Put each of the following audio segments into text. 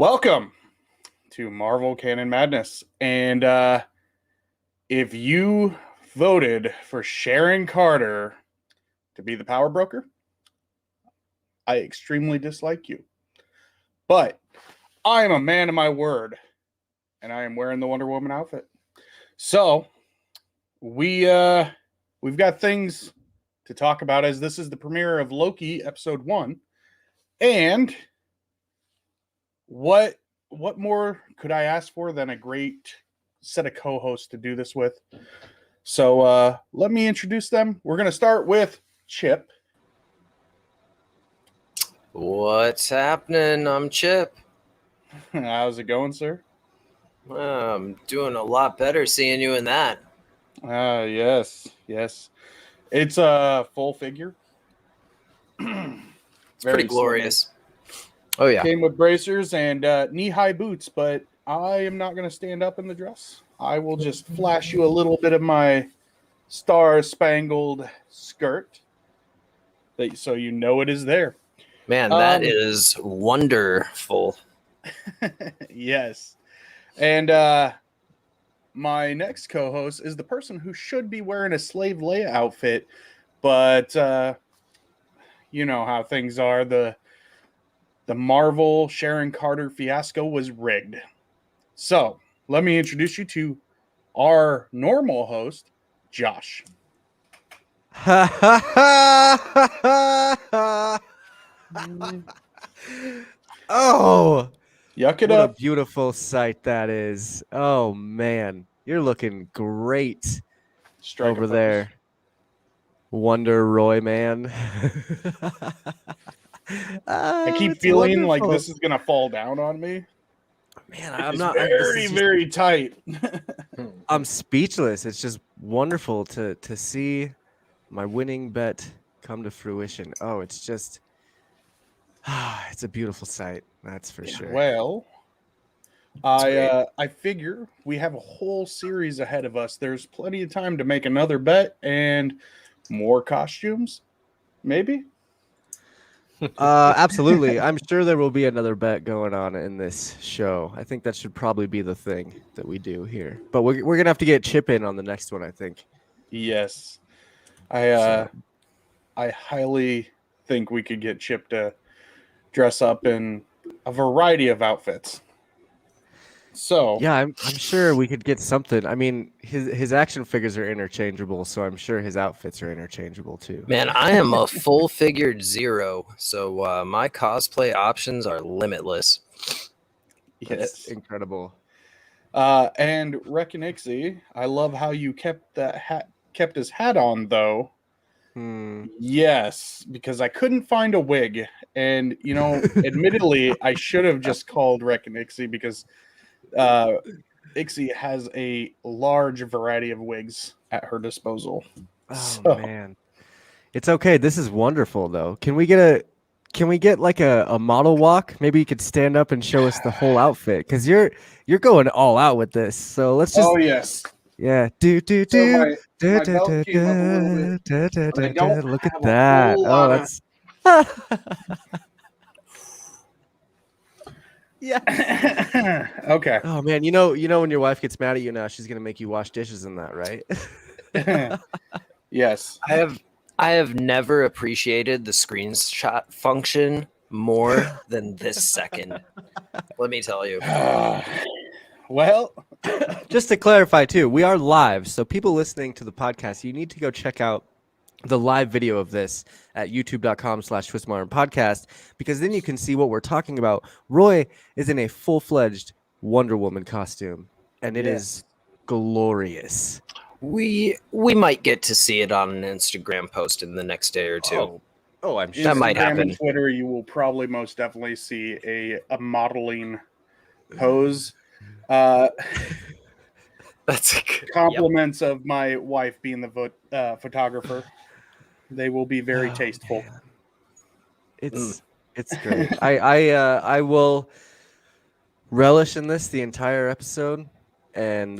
Welcome to Marvel Canon Madness. And if you voted for Sharon Carter to be the power broker, I extremely dislike you. But I am a man of my word, and I am wearing the Wonder Woman outfit. So we've got things to talk about, as this is the premiere of Loki episode 1. And what more could I ask for than a great set of co-hosts to do this with? So let me introduce them. We're going to start with Chip. What's happening? I'm Chip. How's it going, sir? I'm doing a lot better seeing you in that. Yes. It's a full figure. It's pretty glorious. Oh, yeah. Came with bracers and knee-high boots, but I am not going to stand up in the dress. I will just flash you a little bit of my star-spangled skirt, so you know it is there. Man, that is wonderful. Yes. And my next co-host is the person who should be wearing a Slave Leia outfit, but you know how things are. The Marvel Sharon Carter fiasco was rigged. So let me introduce you to our normal host, Josh. Oh, Yuck it what up. a beautiful sight that is. Oh, man. You're looking great over there. Wonder Roy, man. I keep feeling like this is going to fall down on me. Man, I'm not very tight. I'm speechless. It's just wonderful to see my winning bet come to fruition. Oh, it's just it's a beautiful sight. That's for sure. Well, I figure we have a whole series ahead of us. There's plenty of time to make another bet and more costumes, maybe. Absolutely. I'm sure there will be another bet going on in this show. I think that should probably be the thing that we do here. But we're gonna have to get Chip in on the next one, I think. Yes, I highly think we could get Chip to dress up in a variety of outfits. So yeah, I'm sure we could get something. I mean, his action figures are interchangeable, so I'm sure his outfits are interchangeable too. Man, I am a full-figured zero, so my cosplay options are limitless. yes, incredible. And Reckonixie, I love how you kept his hat on though. Yes, because I couldn't find a wig, and you know, admittedly, I should have just called Reckonixie because Ixie has a large variety of wigs at her disposal. Oh man, it's okay. This is wonderful though. Can we get like a model walk? Maybe you could stand up and show us the whole outfit because you're going all out with this. So let's just. Oh yes. Yeah. Look at that. Oh, that's. Yeah. Okay. Oh man, you know when your wife gets mad at you now, she's gonna make you wash dishes in that, right? Yes. I have never appreciated the screenshot function more than this second. Let me tell you. Well, just to clarify too, we are live, so people listening to the podcast, you need to go check out the live video of this at youtube.com/twistmodernpodcast, because then you can see what we're talking about. Roy is in a full-fledged Wonder Woman costume, and it is glorious. We might get to see it on an Instagram post in the next day or two. Oh, I'm sure that might happen. And Twitter, you will probably most definitely see a modeling pose. That's compliments of my wife being the photographer. They will be very tasteful. Man. It's great. I will relish in this the entire episode, and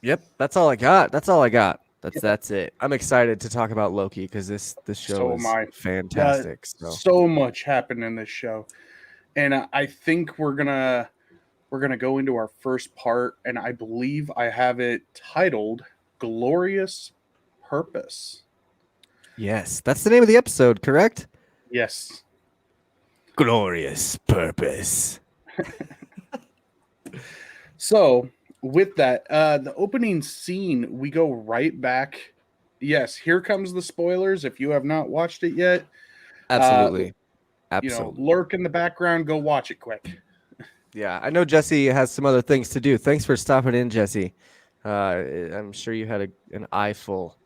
yep, that's all I got. That's it. I'm excited to talk about Loki because this show is fantastic. So much happened in this show. and I think we're gonna go into our first part, and I believe I have it titled "Glorious Purpose." Yes, that's the name of the episode, correct? Yes. Glorious Purpose. So with that, the opening scene, we go right back. Yes, here comes the spoilers. If you have not watched it yet, Absolutely. you know, Absolutely. lurk in the background, go watch it quick. Yeah, I know Jesse has some other things to do. Thanks for stopping in, Jesse. I'm sure you had an eye full.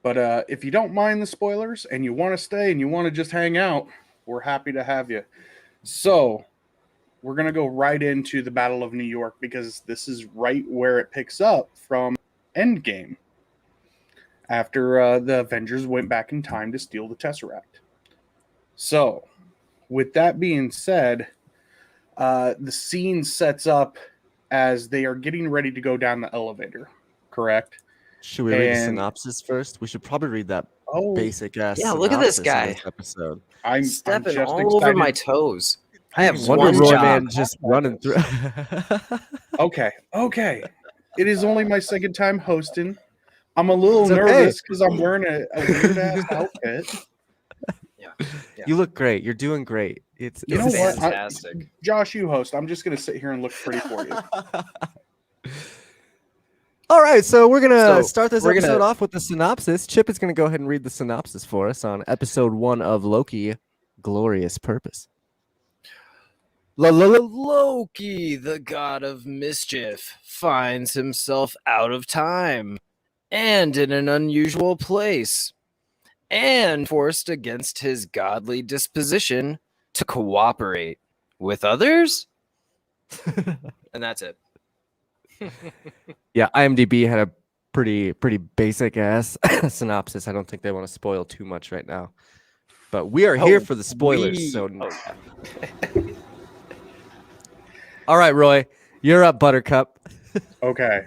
But if you don't mind the spoilers and you want to stay and you want to just hang out, we're happy to have you. So we're going to go right into the Battle of New York because this is right where it picks up from Endgame after the Avengers went back in time to steal the Tesseract. So, with that being said, the scene sets up as they are getting ready to go down the elevator, correct? Should we read the And synopsis first? We should probably read that oh, basic ass Yeah, look at this synopsis of guy. this episode. I'm Stepping just all over excited. my toes. I have Wonder one Roy job. Man just running through. Okay. It is only my second time hosting. I'm a little It's okay. nervous because I'm wearing a weird ass outfit. Yeah. You look great. You're doing great. It's You know It's what? fantastic. Josh, you host. I'm just gonna sit here and look pretty for you. All right, so we're gonna start this we're episode gonna- off with the synopsis. Chip is gonna go ahead and read the synopsis for us on episode 1 of Loki, Glorious Purpose. Loki, the god of mischief, finds himself out of time and in an unusual place, and forced against his godly disposition to cooperate with others. And that's it. Yeah, IMDb had a pretty basic ass synopsis. I don't think they want to spoil too much right now, but we are here for the spoilers. All right, Roy, you're up, Buttercup. Okay.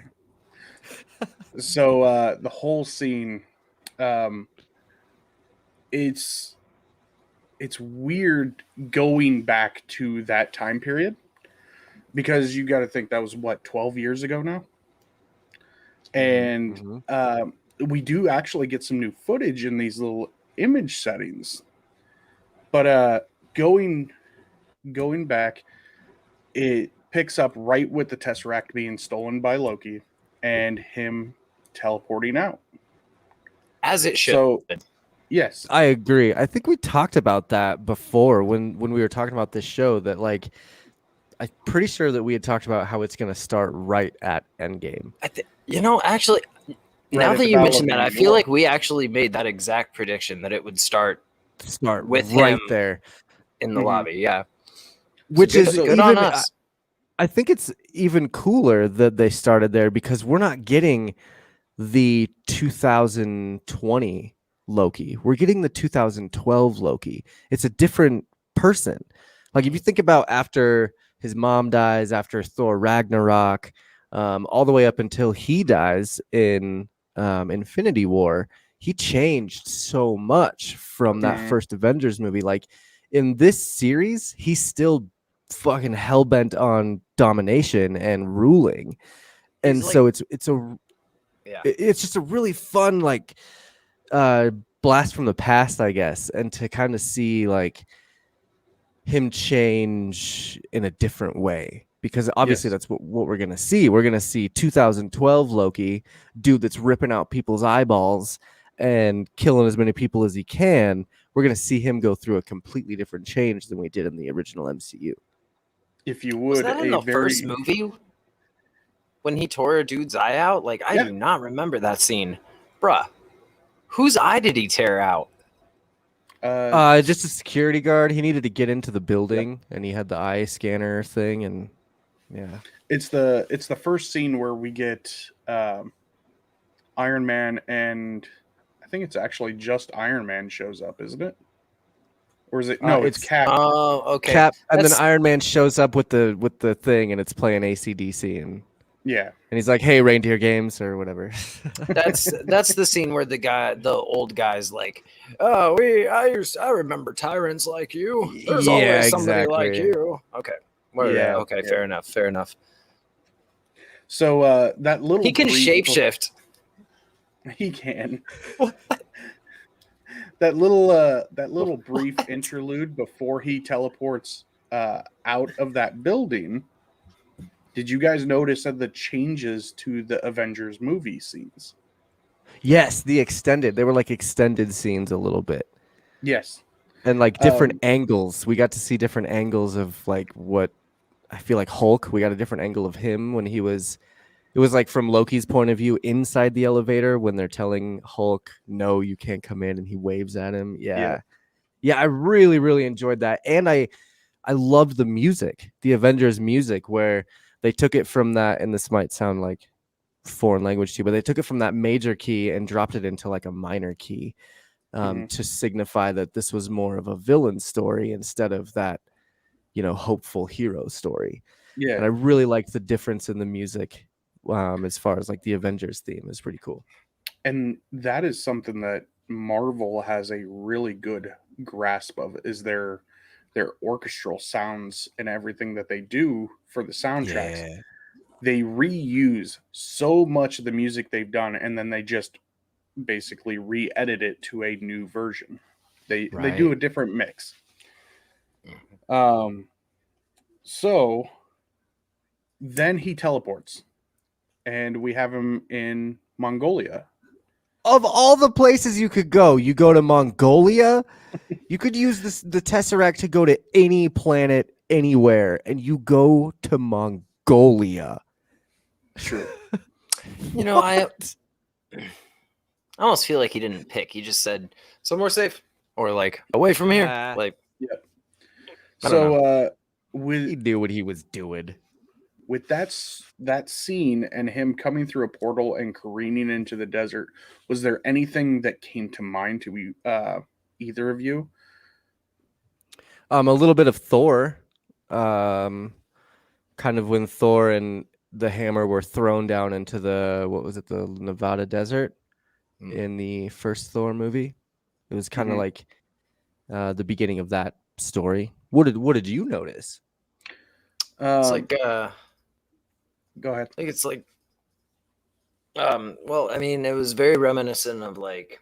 So the whole scene, it's weird going back to that time period because you got to think that was what 12 years ago now, and we do actually get some new footage in these little image settings, but going back, it picks up right with the Tesseract being stolen by Loki and him teleporting out. As it should. So, yes. I agree. I think we talked about that before when we were talking about this show, that like I'm pretty sure that we had talked about how it's going to start right at Endgame. Actually, now at that the you Battle mentioned of that, I New feel York. like we actually made that exact prediction that it would start with right him there, in the lobby. Yeah. which good- is good even, on us. I think it's even cooler that they started there because we're not getting the 2020 Loki. We're getting the 2012 Loki. It's a different person. Like if you think about after his mom dies, after Thor Ragnarok, all the way up until he dies in Infinity War, he changed so much from that first Avengers movie. Like in this series, he's still fucking hell-bent on domination and ruling. And He's so like- it's just a really fun like blast from the past, I guess, and to kind of see like him change in a different way, because obviously that's what we're gonna see. We're gonna see 2012 Loki, dude that's ripping out people's eyeballs and killing as many people as he can. We're gonna see him go through a completely different change than we did in the original MCU. If you Was would, that in the first movie when he tore a dude's eye out? Like, I do not remember that scene. Bruh, whose eye did he tear out? Just a security guard. He needed to get into the building, and he had the eye scanner thing, and yeah. It's the first scene where we get Iron Man, and I think it's actually just Iron Man shows up, isn't it? Or is it? No, it's Cap. Oh, okay. Cap, and then That's- Iron Man shows up with the thing, and it's playing AC/DC, and Yeah. And he's like, "Hey, reindeer games or whatever." That's the scene where the old guy's like, I remember tyrants like you. There's Yeah, always somebody like exactly. you. Okay. Well, Yeah, okay, yeah. fair enough. So that little He can brief shapeshift. he can. That little brief interlude before he teleports out of that building. Did you guys notice the changes to the Avengers movie scenes? Yes, the extended. They were like extended scenes a little bit. Yes. And like different Um, angles. We got to see different angles of like what I feel like Hulk. We got a different angle of him when he was. It was like from Loki's point of view inside the elevator when they're telling Hulk, "No, you can't come in," and he waves at him. yeah. Yeah, I really, really enjoyed that, and I loved the music, the Avengers music, where they took it from that, and this might sound like foreign language to you, but they took it from that major key and dropped it into like a minor key Mhm. to signify that this was more of a villain story instead of that, hopeful hero story. Yeah. And I really liked the difference in the music as far as like the Avengers theme is pretty cool. And that is something that Marvel has a really good grasp of is their orchestral sounds and everything that they do for the soundtracks. Yeah. They reuse so much of the music they've done and then they just basically re-edit it to a new version. They do Right. a different mix. Um so then he teleports and we have him in Mongolia. Of all the places you could go, you go to Mongolia. You could use the Tesseract to go to any planet, anywhere, and you go to Mongolia. True. You know, I almost feel like he didn't pick. He just said somewhere safe or like away from here. Like Yeah. I don't So He with knew what he was doing. that scene and him coming through a portal and careening into the desert, was there anything that came to mind to you, either of you? A little bit of Thor. Kind of when Thor and the hammer were thrown down into the the Nevada desert in the first Thor movie. It was kind of Mhm. like the beginning of that story. What did you notice? it's Um, like go ahead. I think it's like well, I mean, it was very reminiscent of like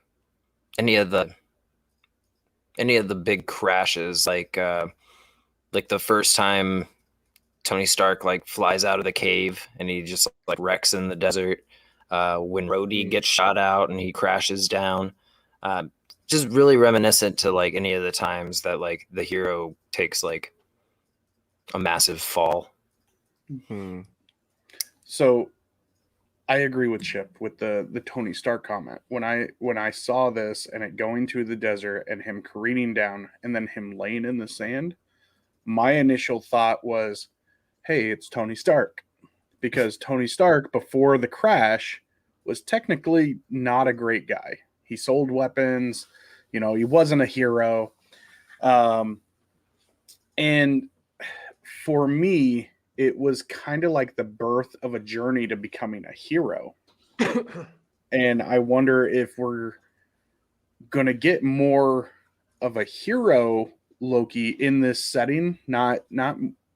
any of the big crashes, like the first time Tony Stark like flies out of the cave and he just like wrecks in the desert. When Rhodey gets shot out and he crashes down. Just really reminiscent to like any of the times that like the hero takes like a massive fall. Hmm. So I agree with Chip with the Tony Stark comment. When I saw this and it going to the desert and him careening down and then him laying in the sand, my initial thought was, "Hey, it's Tony Stark." Because Tony Stark before the crash was technically not a great guy. He sold weapons, he wasn't a hero. Um, and for me, it was kind of like the birth of a journey to becoming a hero. And I wonder if we're going to get more of a hero Loki in this setting, not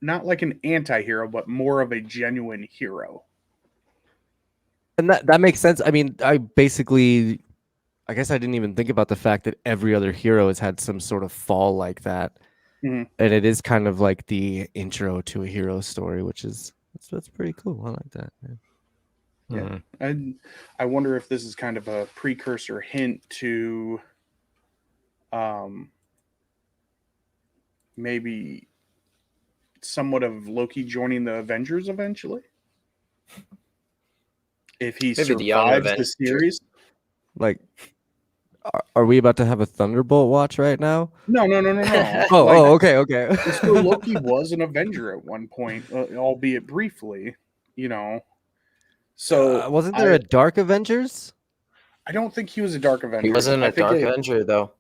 like an anti-hero, but more of a genuine hero. And that makes sense. I mean, I guess I didn't even think about the fact that every other hero has had some sort of fall like that. Mhm. And it is kind of like the intro to a hero story, which is that's pretty cool. I like that. Yeah. I wonder if this is kind of a precursor hint to um maybe somewhat of Loki joining the Avengers eventually. If he Maybe the young survives the Avenger. series. Like, are we about to have a Thunderbolt watch right now? No. Oh, Like, okay. so Loki was an Avenger at one point, albeit briefly, you know. So Wasn't there I a Dark Avengers? I don't think he was a Dark Avenger. He wasn't I a think Dark Avenger though.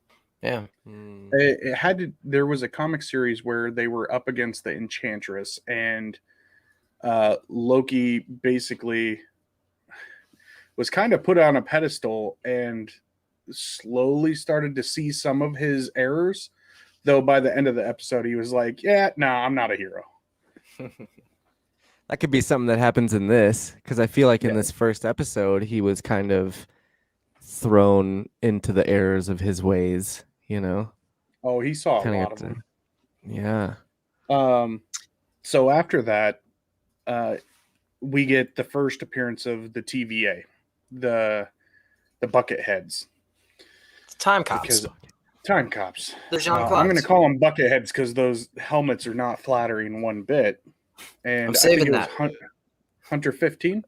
Yeah. it had to. There was a comic series where they were up against the Enchantress, and Loki basically was kind of put on a pedestal and slowly started to see some of his errors. Though by the end of the episode, he was like, "Yeah, no, I'm not a hero." That could be something that happens in this, because I feel like in Yeah. this first episode, he was kind of thrown into the errors of his ways, you know? Oh, he saw a Kind lot of of got them. to, yeah. So after that, we get the first appearance of the TVA, the bucket heads, Time cops. because time cops. They're Jean-Claude. I'm going to call them bucket heads because those helmets are not flattering one bit. And I'm I think saving it was that. Hunter 15.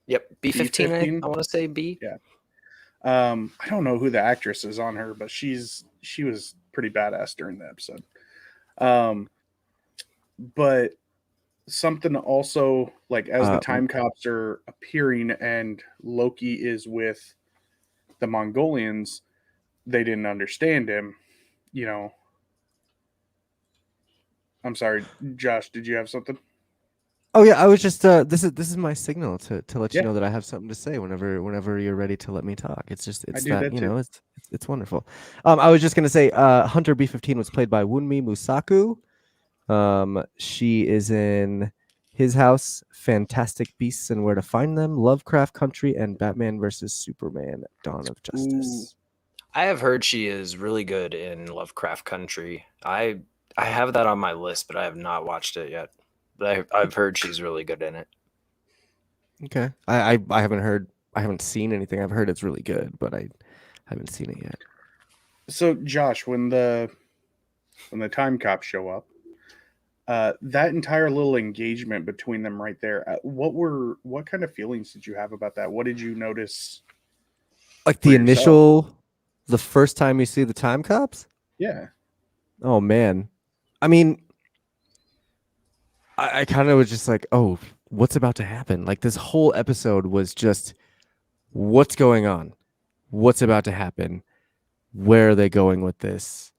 Yep, B-15. B-15? I want to say B. Yeah. I don't know who the actress is on her, but she was pretty badass during the episode. But something also, like, as the time cops are appearing and Loki is with the Mongolians, they didn't understand him, you know. I'm sorry, Josh, did you have something? Oh yeah, I was just this is my signal to let you Yeah. know that I have something to say whenever you're ready to let me talk. It's do that you too. know, it's wonderful. I was just gonna say Hunter B-15 was played by Wunmi Musaku. She is in His House, Fantastic Beasts and Where to Find Them, Lovecraft Country, and Batman versus Superman: Dawn of Justice. I have heard she is really good in Lovecraft Country. I have that on my list, but I have not watched it yet. But I've heard she's really good in it. Okay, I haven't seen anything. I've heard it's really good, but I haven't seen it yet. So, Josh, when the time cops show up, that entire little engagement between them right there, what kind of feelings did you have about that? What did you notice? Like for yourself? the first time you see the time cops? Yeah. Oh man. I mean, I kind of was just like, oh, what's about to happen? Like this whole episode was just what's going on? What's about to happen? Where are they going with this?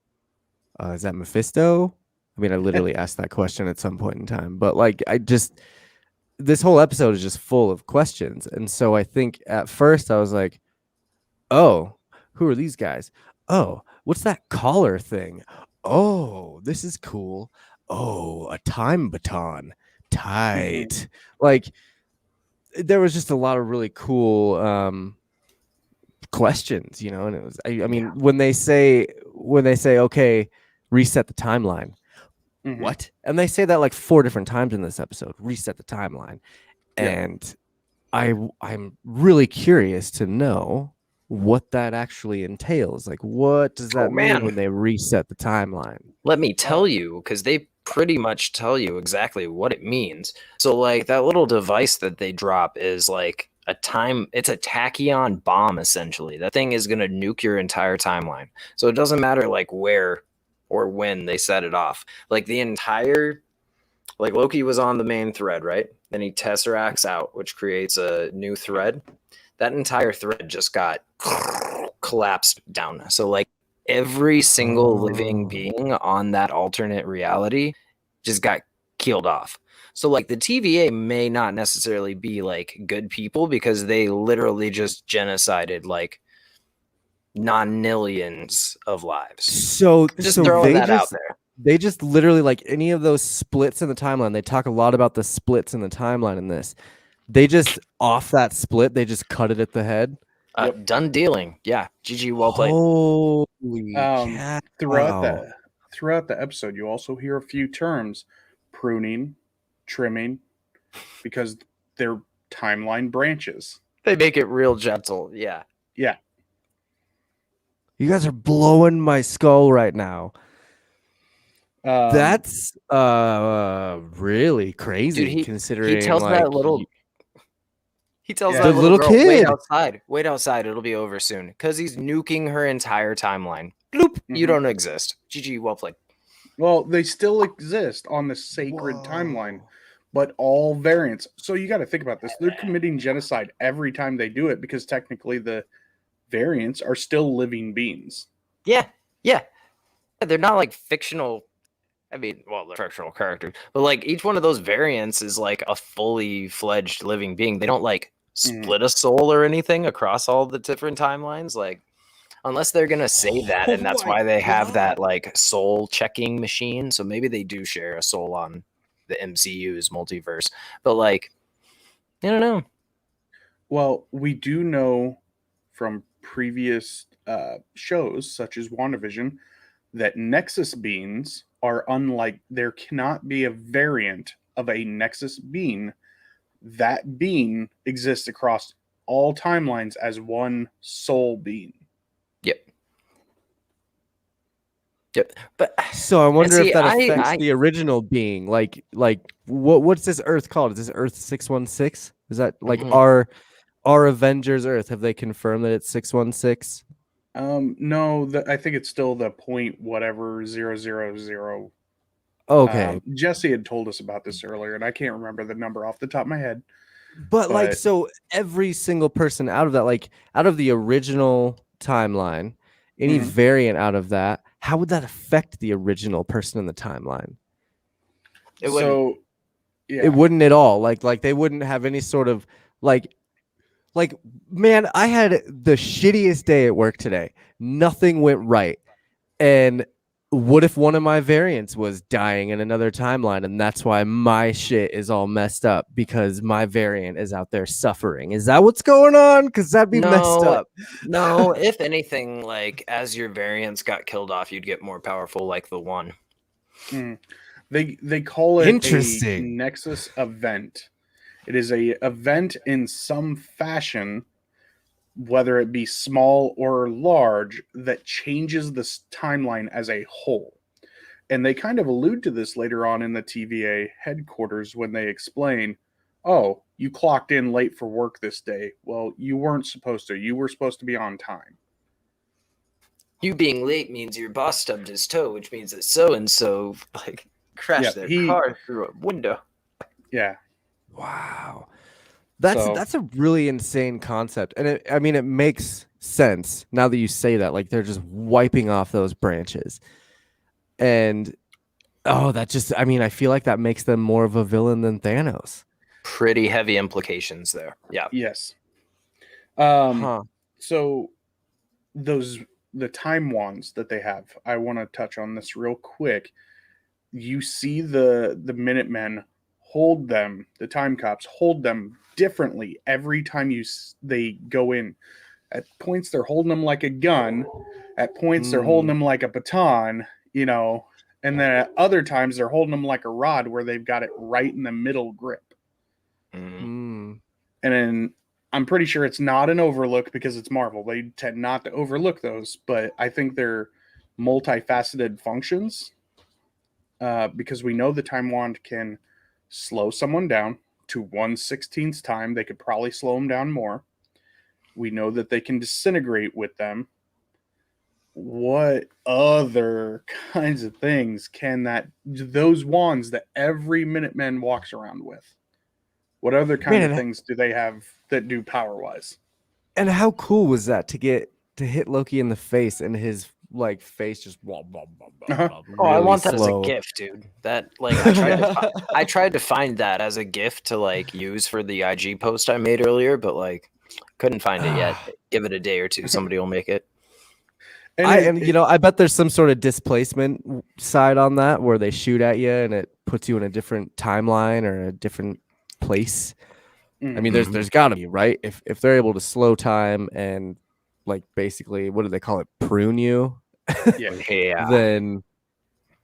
Is that Mephisto? I mean, I literally asked that question at some point in time, but like this whole episode is just full of questions. And so I think at first I was like, oh, who are these guys? Oh, what's that collar thing? Oh, this is cool. Oh, a time baton. Tight. Like there was just a lot of really cool questions, you know, and it was I mean, when they say okay, reset the timeline. Mhm. What? And they say that like 4 different times in this episode, reset the timeline. Yeah. And I'm really curious to know what that actually entails. Like, what does that mean when they reset the timeline? Let me tell you, because they pretty much tell you exactly what it means. So, like, that little device that they drop is like it's a tachyon bomb, essentially. That thing is going to nuke your entire timeline. So it doesn't matter, like, where or when they set it off. Like, like, Loki was on the main thread, right? Then he tesseracts out, which creates a new thread. That entire thread just got collapsed down. So, like, every single living being on that alternate reality just got killed off. So, like, the TVA may not necessarily be like good people because they literally just genocided like non-nillions of lives. So throwing that out there. They just literally, like any of those splits in the timeline, they talk a lot about the splits in the timeline in this. They just off that split, they just cut it at the head. Done dealing. Yeah. GG, well played. Holy throughout the episode, you also hear a few terms: pruning, trimming, because they're timeline branches. They make it real gentle. Yeah. Yeah. You guys are blowing my skull right now. That's really crazy. Dude, considering he tells like that little little girl, kid, wait outside, it'll be over soon, because he's nuking her entire timeline. Bloop, you don't exist. GG, well played. Well, they still exist on the sacred timeline, but all variants. So you got to think about this. They're committing genocide every time they do it, because technically the variants are still living beings. Yeah. They're not like fictional I mean, well, they're fictional characters, but like each one of those variants is like a fully fledged living being. They don't like split a soul or anything across all the different timelines. Like, unless they're gonna say that, and that's Oh my why they have that God. like soul checking machine. So maybe they do share a soul on the MCU's multiverse. But like, I don't know. Well, we do know from previous shows, such as WandaVision, that Nexus beings are unlike. There cannot be a variant of a Nexus being. That being exists across all timelines as one soul being. Yep. Yep. But So I wonder see, if that I- affects I- the original being. Like what's this Earth called? Is this Earth 616? Is that like Mhm. our Avengers Earth? Have they confirmed that it's 616? No, I think it's still the point whatever 000. Okay. Jesse had told us about this earlier, and I can't remember the number off the top of my head. But like, But so every single person out of that, like out of the original timeline, any Mhm. variant out of that, how would that affect the original person in the timeline? It wouldn't. so yeah, It wouldn't at all. Like they wouldn't have any sort of like man, I had the shittiest day at work today. Nothing went right. And what if one of my variants was dying in another timeline and that's why my shit is all messed up because my variant is out there suffering? Is that what's going on? Because that'd be messed No, up. no. If anything, like as your variants got killed off, you'd get more powerful, like the one. Mm. They call it a Interesting. Nexus event. It is a event in some fashion, whether it be small or large, that changes the timeline as a whole. And they kind of allude to this later on in the TVA headquarters when they explain, oh, you clocked in late for work this day. Well, you weren't supposed to. You were supposed to be on time. You being late means your boss stubbed his toe, which means that so and so like crashed Yeah, their car through a window. Yeah. Wow. So- That's a really insane concept. And I mean it makes sense now that you say that. Like they're just wiping off those branches. And that just I mean, I feel like that makes them more of a villain than Thanos. Pretty heavy implications there. Yeah. Yes. Huh. So the time wands that they have, I want to touch on this real quick. You see the Minutemen hold them, the time cops hold them differently every time they go in. At points they're holding them like a gun, at points they're holding them like a baton, and then at other times they're holding them like a rod where they've got it right in the middle grip. Mm. And then I'm pretty sure it's not an overlook because it's Marvel. They tend not to overlook those, but I think they're multifaceted functions because we know the time wand can slow someone down to 1/16th time. They could probably slow them down more. We know that they can disintegrate with them. What other kinds of things can those wands that every Minuteman walks around with? What other kind of things do they have that do power wise? And how cool was that to hit Loki in the face and his like face just Uh-huh. Oh, I really want that slow. as a gift, dude. That like I tried to find that as a gift to like use for the IG post I made earlier, but like couldn't find it yet. Give it a day or two, somebody will make it. And I bet there's some sort of displacement side on that where they shoot at you and it puts you in a different timeline or a different place. I mean, there's got to be, right? If they're able to slow time and like basically, what do they call it? Prune you, Yeah. then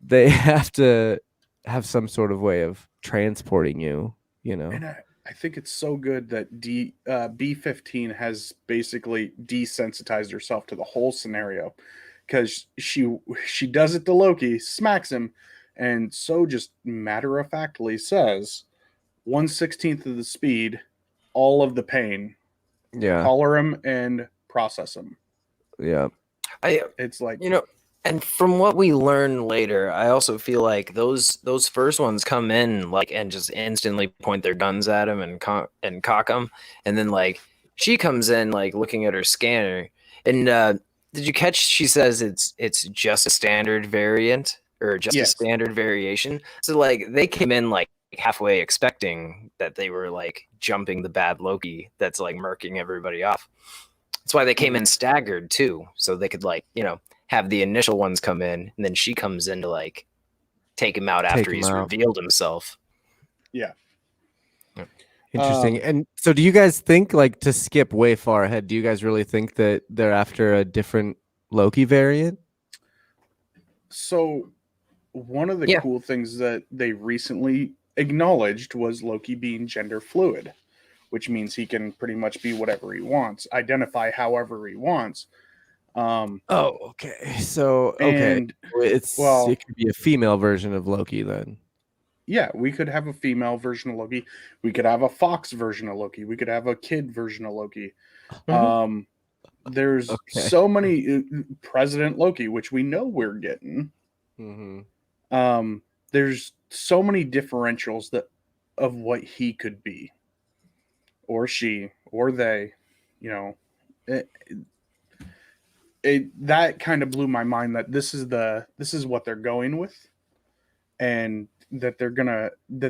they have to have some sort of way of transporting you. And I think it's so good that B15 has basically desensitized herself to the whole scenario because she does it to Loki, smacks him, and so just matter of factly says 1/16th of the speed, all of the pain. Yeah. Collar him and process him. Yeah. It's like, and from what we learn later, I also feel like those first ones come in like and just instantly point their guns at him and cock them, and then like she comes in like looking at her scanner, and did you catch? She says it's just a standard variant, or just a Yes. standard variation. So like they came in like halfway expecting that they were like jumping the bad Loki that's like murking everybody off. That's why they came in staggered too, so they could like, you know, have the initial ones come in and then she comes in to like take him out after he's revealed himself. Yeah. Interesting. And so do you guys think, like, to skip way far ahead, do you guys really think that they're after a different Loki variant? So one of the cool things that they recently acknowledged was Loki being gender fluid, which means he can pretty much be whatever he wants, identify however he wants. Oh, okay. So And it could be a female version of Loki then. Yeah, we could have a female version of Loki. We could have a fox version of Loki. We could have a kid version of Loki. There's so many President Loki, which we know we're getting. There's so many differentials of what he could be, or she, or they. You know, that kind of blew my mind that this is what they're going with, and that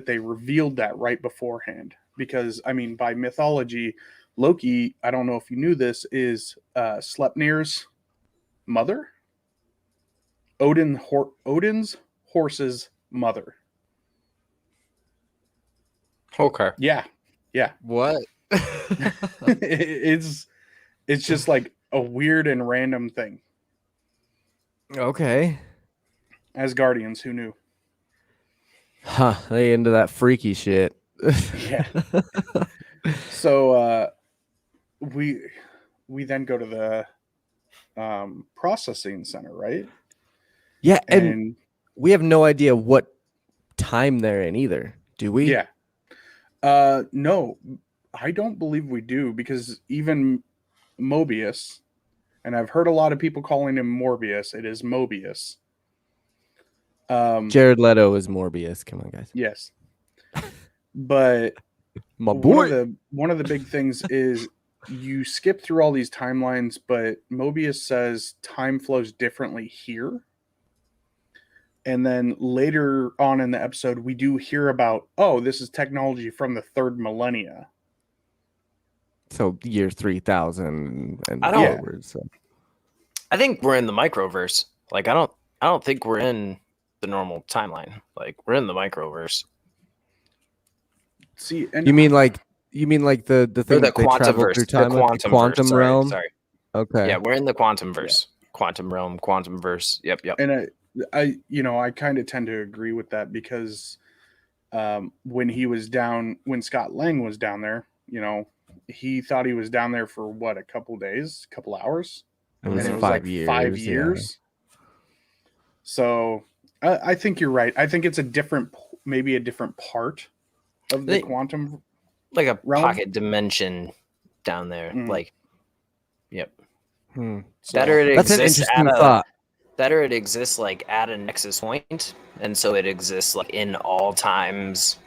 they revealed that right beforehand. Because I mean, by mythology, Loki, I don't know if you knew this, is Sleipnir's mother. Odin's horse's mother. Okay. Yeah. What? It's just like a weird and random thing. Okay. As Guardians, who knew? Huh, they into that freaky shit. Yeah. So we then go to the processing center, right? Yeah, and we have no idea what time they're in either, do we? Yeah. No, I don't believe we do, because even Mobius, and I've heard a lot of people calling him Morbius, it is Mobius. Jared Leto is Morbius. Come on, guys. Yes. But my boy. One of the big things is you skip through all these timelines, but Mobius says time flows differently here. And then later on in the episode, we do hear about, this is technology from the third millennia. So year 3000 and forward. So I think we're in the microverse. Like I don't think we're in the normal timeline. Like we're in the microverse. See, and you mean like the thing that they travel through time, the quantum realm? Sorry. Okay. Yeah, we're in the quantum verse. Yeah. Quantum realm, quantum verse. Yep. And I kind of tend to agree with that, because when Scott Lang was down there, he thought he was down there for what, a couple days, a couple hours. It was 5 years. 5 years. Yeah. So I think you're right. I think it's maybe a different part of the quantum, like a realm. Pocket dimension down there. Like, yep. So, better it that's exists an interesting thought. Better it exists like at a nexus point, and so it exists like in all times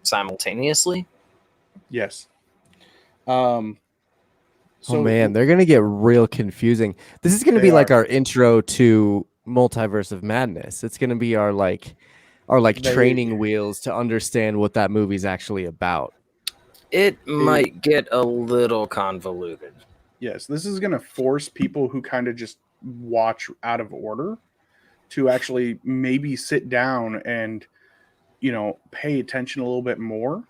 simultaneously. Yes. So, man, they're gonna get real confusing. This is gonna be like our intro to Multiverse of Madness. It's gonna be our training wheels to understand what that movie's actually about. It might get a little convoluted. Yes, this is gonna force people who kind of just watch out of order to actually maybe sit down and pay attention a little bit more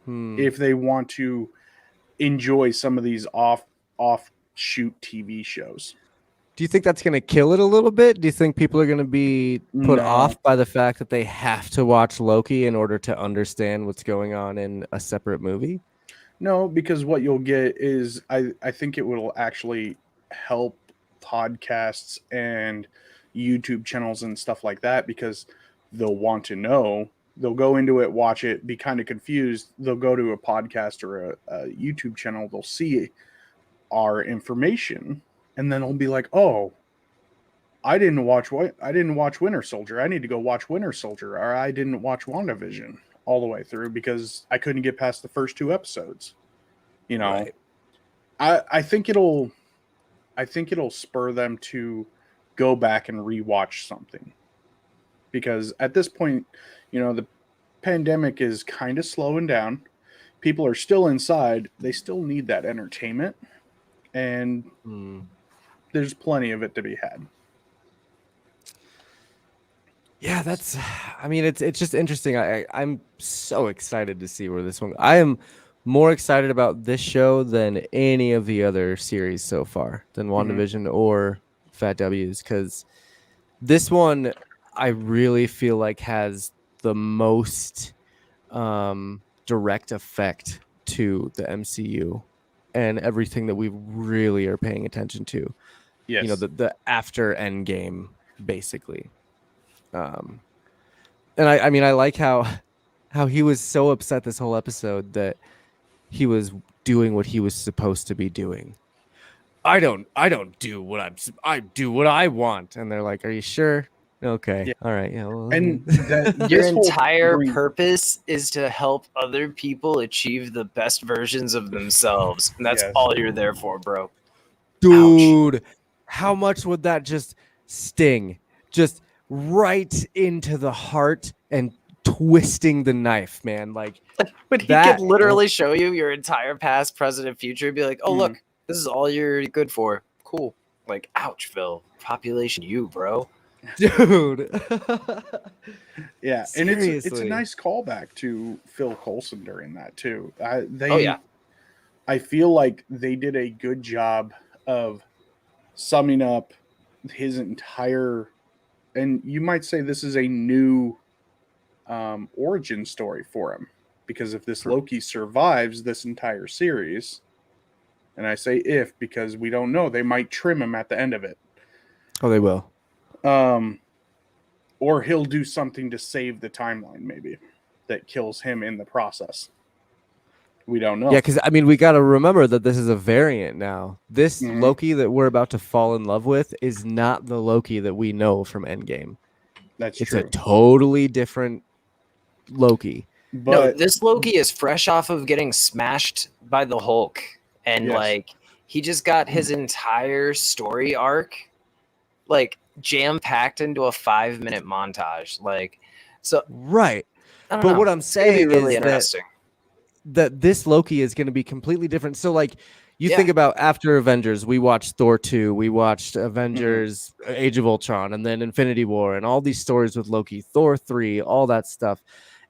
if they want to enjoy some of these offshoot TV shows. Do you think that's going to kill it a little bit? Do you think people are going to be put off by the fact that they have to watch Loki in order to understand what's going on in a separate movie? No, because what you'll get is I think it will actually help podcasts and YouTube channels and stuff like that, because they'll want to know. They'll go into it, watch it, be kind of confused. They'll go to a podcast or a YouTube channel. They'll see our information, and then they'll be like, "Oh, I didn't watch Winter Soldier. I need to go watch Winter Soldier." Or I didn't watch WandaVision all the way through because I couldn't get past the first 2 episodes. Right. I think it'll spur them to go back and rewatch something. because at this point, the pandemic is kind of slowing down. People are still inside. They still need that entertainment, and there's plenty of it to be had. Yeah, that's. I mean, it's just interesting. I'm so excited to see where this one. I am more excited about this show than any of the other series so far, than WandaVision or Fat W's, because this one I really feel like has the most direct effect to the MCU and everything that we really are paying attention to. Yes. The after Endgame, basically. And I mean, I like how he was so upset this whole episode that he was doing what he was supposed to be doing. I don't do what I do what I want. And they're like, are you sure? Okay. Yeah. All right. Yeah. Well, And your entire purpose is to help other people achieve the best versions of themselves. And that's all you're there for, bro. Dude, ouch. How much would that just sting? Just right into the heart and twisting the knife, man. Like but he could literally show you your entire past, present, and future and be like, oh, look, this is all you're good for. Cool. Like, ouch, Phil. Population you, bro. Dude. Yeah, and it's a nice callback to Phil Coulson during that too. I feel like they did a good job of summing up his entire, and you might say this is a new origin story for him, because if this Loki survives this entire series, and I say if because we don't know, they might trim him at the end of it. Oh, they will. Or he'll do something to save the timeline, maybe, that kills him in the process. We don't know. Yeah, because, I mean, we got to remember that this is a variant now. This Loki that we're about to fall in love with is not the Loki that we know from Endgame. It's true. It's a totally different Loki. But no, this Loki is fresh off of getting smashed by the Hulk. And, like, he just got his entire story arc, like, jam-packed into a 5-minute montage. Like, so... Right. But what I'm saying really is that this Loki is going to be completely different. So, like, you think about after Avengers, we watched Thor 2, we watched Avengers Age of Ultron, and then Infinity War, and all these stories with Loki, Thor 3, all that stuff.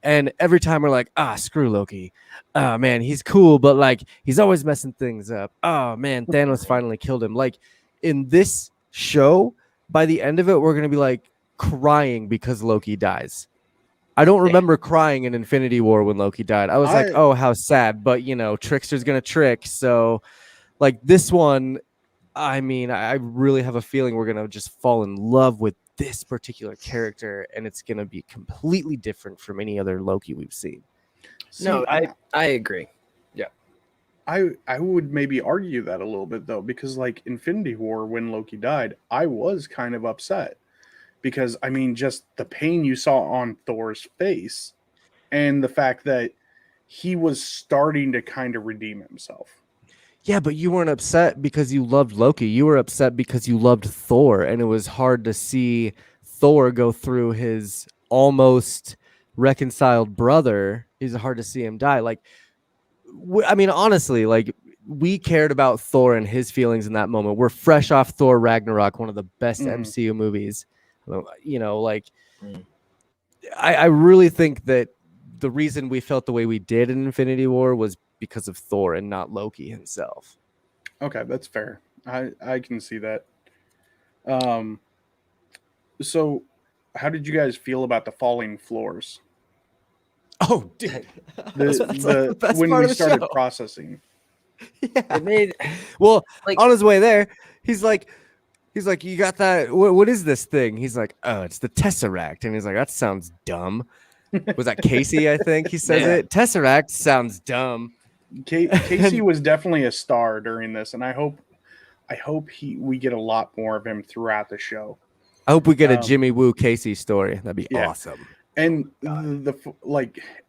And every time we're like, screw Loki. Oh, man, he's cool, but, like, he's always messing things up. Oh, man, Thanos finally killed him. Like, in this show, by the end of it, we're going to be, like, crying because Loki dies. I don't remember crying in Infinity War when Loki died. I was like, oh, how sad. But, Trickster's going to trick. So, like, this one, I mean, I really have a feeling we're going to just fall in love with this particular character, and it's going to be completely different from any other Loki we've seen. No, I agree. Yeah. I would maybe argue that a little bit, though, because, like, Infinity War, when Loki died, I was kind of upset. Because, I mean, just the pain you saw on Thor's face and the fact that he was starting to kind of redeem himself. Yeah, but you weren't upset because you loved Loki. You were upset because you loved Thor, and it was hard to see Thor go through his almost reconciled brother. It's hard to see him die. Like, I mean, honestly, like, we cared about Thor and his feelings in that moment. We're fresh off Thor Ragnarok, one of the best MCU movies. I really think that the reason we felt the way we did in Infinity War was because of Thor and not Loki himself. Okay, that's fair. I can see that. So how did you guys feel about the falling floors? Oh, dude. That's like the best when part we started processing. Yeah. It made on his way there, he's like, you got that? What is this thing? He's like, oh, it's the Tesseract. And he's like, that sounds dumb. Was that Casey? I think he says it. Tesseract sounds dumb. Casey was definitely a star during this, and I hope we get a lot more of him throughout the show. I hope we get a Jimmy Woo Casey story. That'd be awesome. And and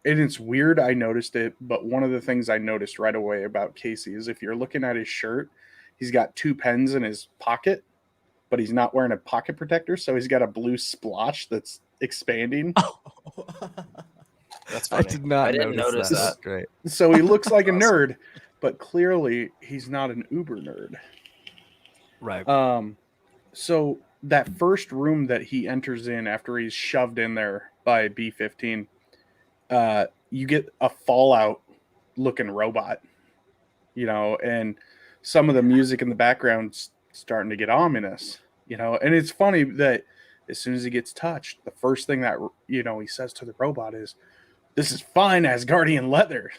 it's weird. I noticed it, but one of the things I noticed right away about Casey is if you're looking at his shirt, he's got 2 pens in his pocket. But he's not wearing a pocket protector, so he's got a blue splotch that's expanding. That's I funny. did not I didn't notice that. that. That's great. So he looks like a Awesome. nerd, but clearly he's not an uber nerd. Right. So that first room that he enters in after he's shoved in there by B-15, you get a Fallout looking robot, and some of the music in the background's starting to get ominous, and it's funny that as soon as he gets touched, the first thing that, he says to the robot is, "This is fine Asgardian leather.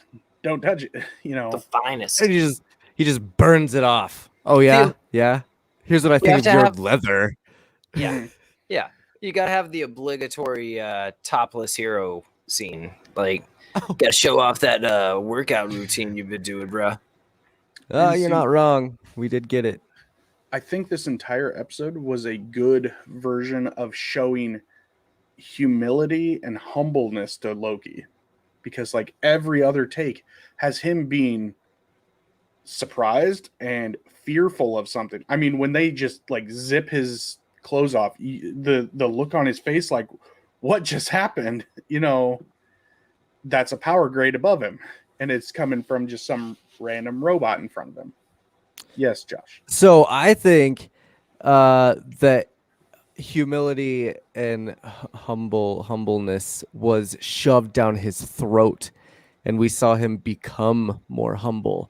Don't touch it," The finest. And he just burns it off. Oh yeah, yeah. Here's what I think have of to your have- leather. Yeah. Yeah. You gotta have the obligatory topless hero scene. Like, gotta show off that workout routine you've been doing, bro. You're see- not wrong. We did get it. I think this entire episode was a good version of showing humility and humbleness to Loki, because like every other take has him being surprised and fearful of something. I mean, when they just like zip his clothes off, the look on his face, like, what just happened? That's a power grade above him, and it's coming from just some random robot in front of him. Yes, Josh. So I think that humility and humbleness was shoved down his throat, and we saw him become more humble.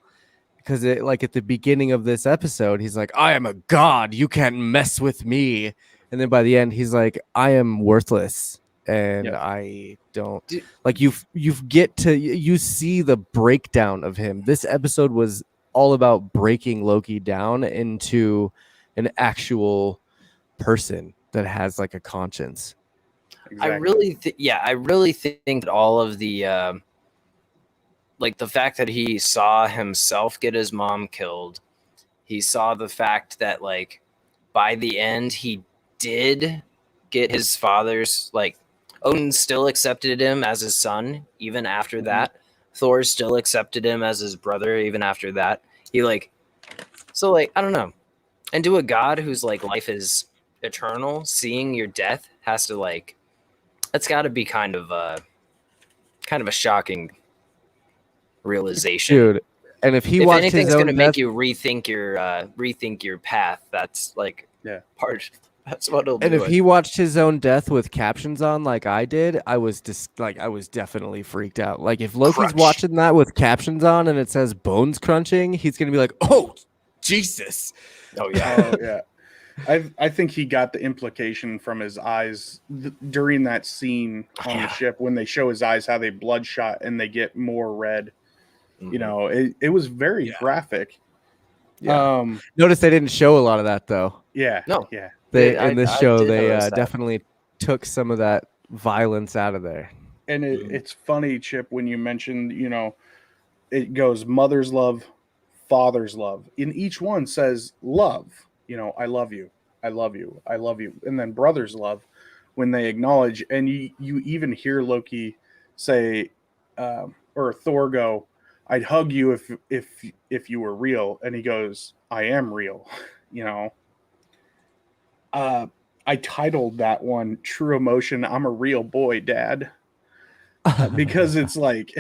Because like at the beginning of this episode, he's like, "I am a god. You can't mess with me." And then by the end, he's like, "I am worthless, and Yep. I don't like you." You see the breakdown of him. This episode was all about breaking Loki down into an actual person that has like a conscience. Exactly. I really think that all of the like the fact that he saw himself get his mom killed, he saw the fact that like by the end he did get his father's, like, Odin still accepted him as his son even after that. Thor still accepted him as his brother even after that. I don't know. And to a god whose like life is eternal, seeing your death has to like, that's got to be kind of a shocking realization, Dude. And if he if watched anything's his own going to make death, you rethink your path, that's like part. That's what it'll do. and if he watched his own death with captions on like I did, I was I was definitely freaked out. Like if Loki's Crunch. watching that with captions on and it says bones crunching, he's gonna be like, "Oh, Jesus!" Oh yeah. Oh yeah. I think he got the implication from his eyes during that scene on the ship when they show his eyes, how they bloodshot and they get more red. It was very graphic. Yeah. Notice they didn't show a lot of that though. Yeah. No. Yeah. In this show, did they notice that. definitely took some of that violence out of there. And it's funny, Chip, when you mentioned, it goes mother's love, father's love. In each one says love. I love you. I love you. I love you. And then brother's love when they acknowledge. And you even hear Loki say, or Thor go, "I'd hug you if you were real." And he goes, "I am real." I titled that one "True Emotion. I'm a Real Boy, Dad," because it's like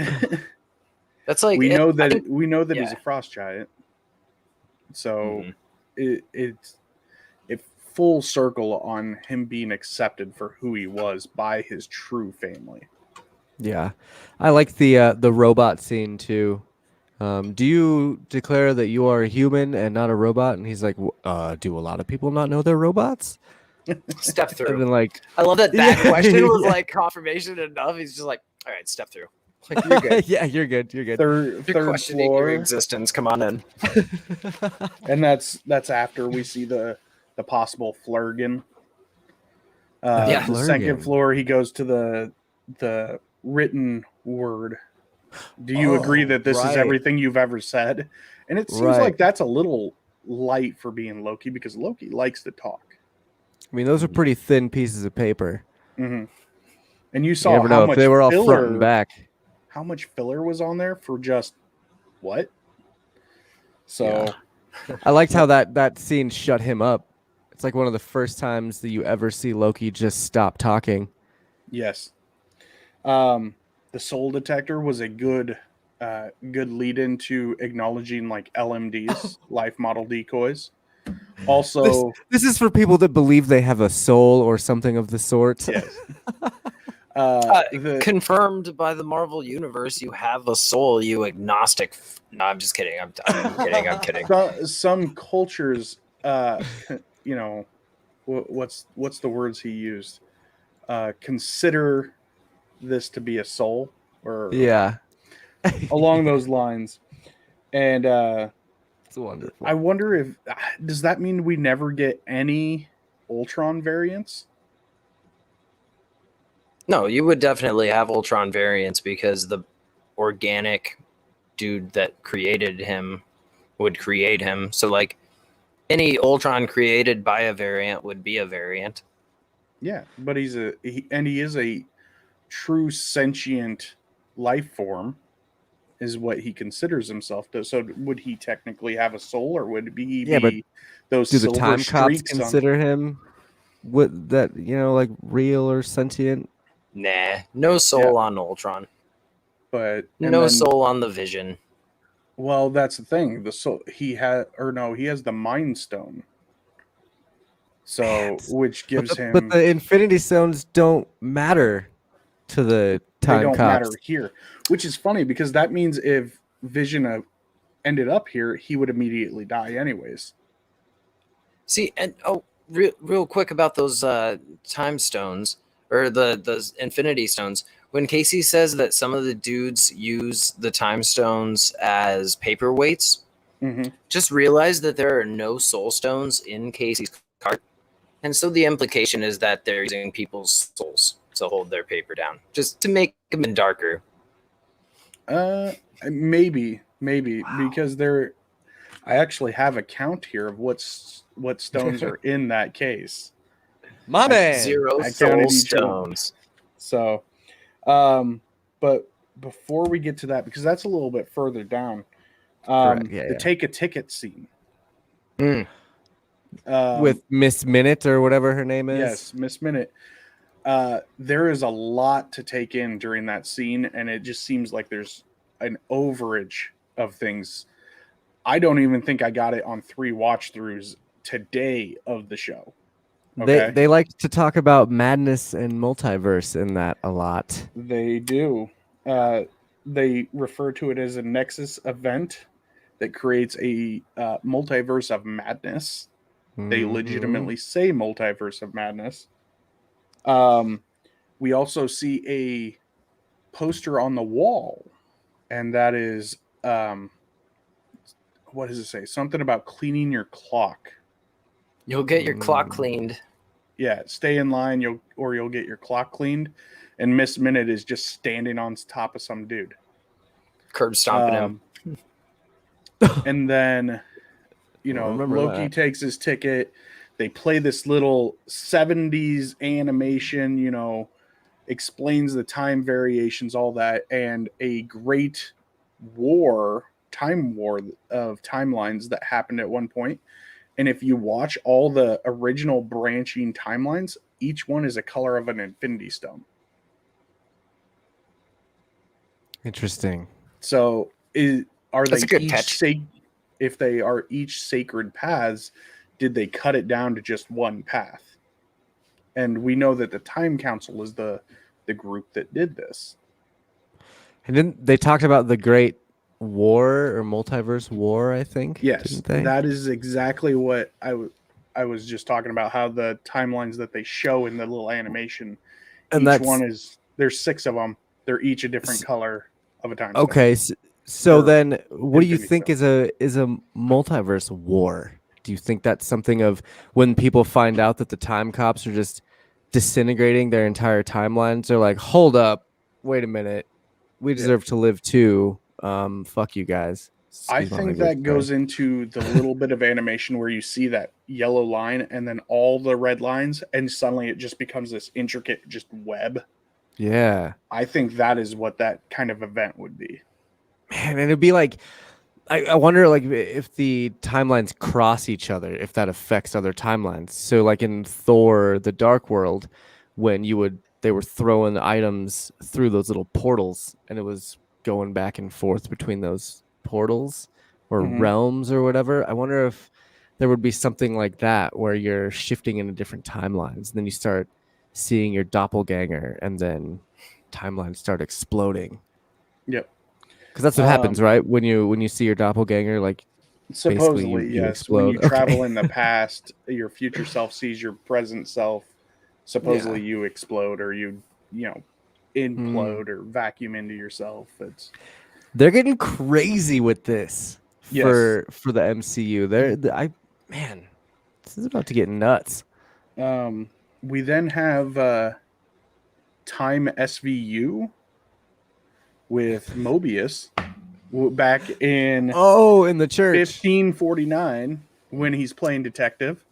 That's like we know that yeah. he's a frost giant, so it's full circle on him being accepted for who he was by his true family. Yeah, I like the robot scene too. Do you declare that you are a human and not a robot? And he's like, do a lot of people not know they're robots? Step And through. then like, I love that Yeah. question was Yeah. like confirmation enough. He's just like, all right, step through. Like, you're good. yeah, you're good. You're good. Third You're questioning your floor, existence. Come on in. and that's after we see the possible flurgan. Yeah. The second Flurgan. floor, he goes to the written word. Do you agree that this is right. everything you've ever said? And it seems Right. like that's a little light for being Loki, because Loki likes to talk. I mean, those are pretty thin pieces of paper. Mm-hmm. And you You saw never know how if much they were all front filler, and back. how much filler was on there for just what? So Yeah. I liked how that scene shut him up. It's like one of the first times that you ever see Loki just stop talking. Yes. The soul detector was a good lead into acknowledging like LMDs, life model decoys. Also, This is for people that believe they have a soul or something of the sort. yes. The Confirmed by the Marvel Universe, you have a soul, you agnostic. No, I'm just kidding. I'm kidding. I'm kidding. some cultures, you know, what's the words he used? Consider this to be a soul, or Yeah. along those lines. And It's wonderful. I wonder if does that mean we never get any Ultron variants? No, you would definitely have Ultron variants because the organic dude that created him would create him. So, like, any Ultron created by a variant would be a variant. Yeah, but he is a true sentient life form, is what he considers himself to. So would he technically have a soul, or would he Yeah, but be those Do the silver time cops streaks on? consider him what that like real or sentient? Nah, no soul on Ultron. But No soul on the Vision. Well, that's the thing. The soul he has the Mind Stone. So, which gives him. But the Infinity Stones don't matter to the They time don't cops. matter here, which is funny because that means if Vision ended up here, he would immediately die anyways. See, and real quick about those time stones or those Infinity Stones. When Casey says that some of the dudes use the time stones as paperweights, just realize that there are no soul stones in Casey's card. And so the implication is that they're using people's souls to hold their paper down, just to make them darker. Maybe because I actually have a count here of what stones are in that case. My man. 0 I soul counted each stones. So, but before we get to that, because that's a little bit further down, the take a ticket scene. With Miss Minute or whatever her name is. Yes, Miss Minute. There is a lot to take in during that scene, and it just seems like there's an overage of things. I don't even think I got it on 3 watch throughs today of the show. Okay? They like to talk about madness and multiverse in that a lot. They do. They refer to it as a Nexus event that creates a multiverse of madness. They legitimately say multiverse of madness. We also see a poster on the wall, and that is what does it say? Something about cleaning your clock. You'll get your clock cleaned. Yeah, stay in line, you'll get your clock cleaned. And Miss Minute is just standing on top of some dude, curb stomping him. And then, Loki takes his ticket. They play this little 70s animation, explains the time variations, all that, and a great time war of timelines that happened at one point. And if you watch all the original branching timelines, each one is a color of an Infinity Stone. Interesting. So are That's they a good catch. If they are each sacred paths, did they cut it down to just one path? And we know that the Time Council is the group that did this. And then they talked about the Great War or Multiverse War, I think. Yes, that is exactly what I was just talking about, how the timelines that they show in the little animation, and each one there's 6 of them. They're each a different color of a time stone. Okay, so then what do you think is a multiverse war? Do you think that's something of when people find out that the time cops are just disintegrating their entire timelines? They're like, hold up, wait a minute, we deserve to live too. Fuck you guys. I think that goes into the little bit of animation where you see that yellow line and then all the red lines, and suddenly it just becomes this intricate just web. Yeah. I think that is what that kind of event would be. Man, and it'd be like, I wonder like if the timelines cross each other, if that affects other timelines. So like in Thor, the Dark World, when you would they were throwing items through those little portals, and it was going back and forth between those portals or Mhm. realms or whatever. I wonder if there would be something like that where you're shifting into different timelines, and then you start seeing your doppelganger, and then timelines start exploding. Yep. Because that's what happens, right? When you see your doppelganger, like Supposedly, you yes. When you explode. travel Okay. in the past, your future self sees your present self. Supposedly, you explode, or you implode or vacuum into yourself. It's They're getting crazy with this yes. for the MCU. Man, this is about to get nuts. We then have Time SVU with Mobius back in Oh, in the church. 1549 when he's playing detective.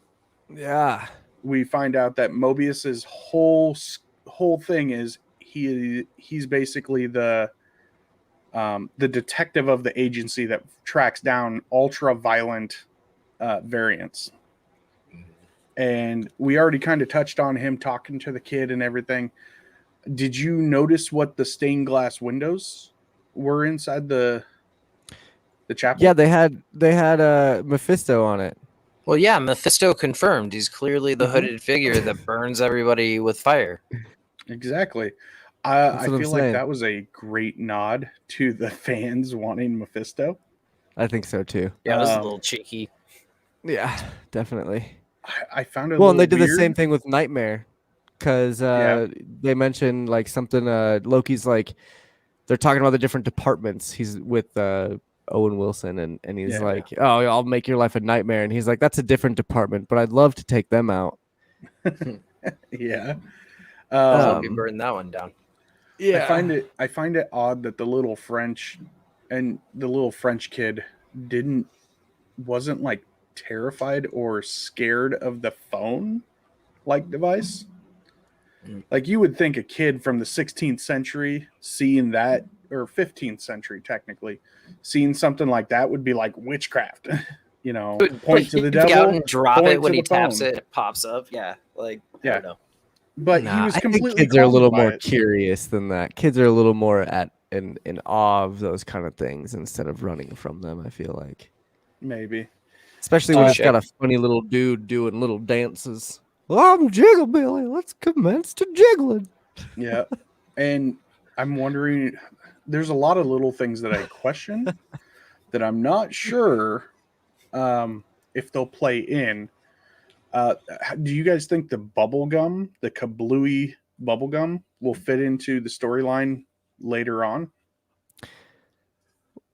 Yeah. We find out that Mobius's whole thing is he's basically the detective of the agency that tracks down ultra violent variants. And we already kind of touched on him talking to the kid and everything. Did you notice what the stained glass windows were inside the chapel? Yeah, they had Mephisto on it. Well, yeah, Mephisto confirmed. He's clearly the hooded figure that burns everybody with fire. Exactly. That's I what I'm feel like saying. that was a great nod to the fans wanting Mephisto. I think so too. Yeah, it was a little cheeky. Yeah, definitely. I found it a Well, and little they did weird. the same thing with Nightmare, because they mentioned like something. Loki's like they're talking about the different departments. He's with Owen Wilson, and he's like, "Oh, I'll make your life a nightmare," and he's like, "That's a different department, but I'd love to take them out." Yeah. So we burned that one down. Yeah, I find it odd that the little French kid wasn't like terrified or scared of the phone like device. Like you would think a kid from the 16th century seeing that, or 15th century technically, seeing something like that would be like witchcraft. Point to the He'd pick out devil, and drop point it when to he the taps phone. it. It pops up. Yeah, like I Yeah. don't know. But he was I think completely kids are a calmed little by more it. curious than that. Kids are a little more in awe of those kind of things instead of running from them. I feel like, Maybe. especially when it's got a funny little dude doing little dances. Well, I'm Jiggle Billy. Let's commence to jiggling. Yeah. And I'm wondering, there's a lot of little things that I question that I'm not sure if they'll play in. Do you guys think the kablooey bubblegum, will fit into the storyline later on?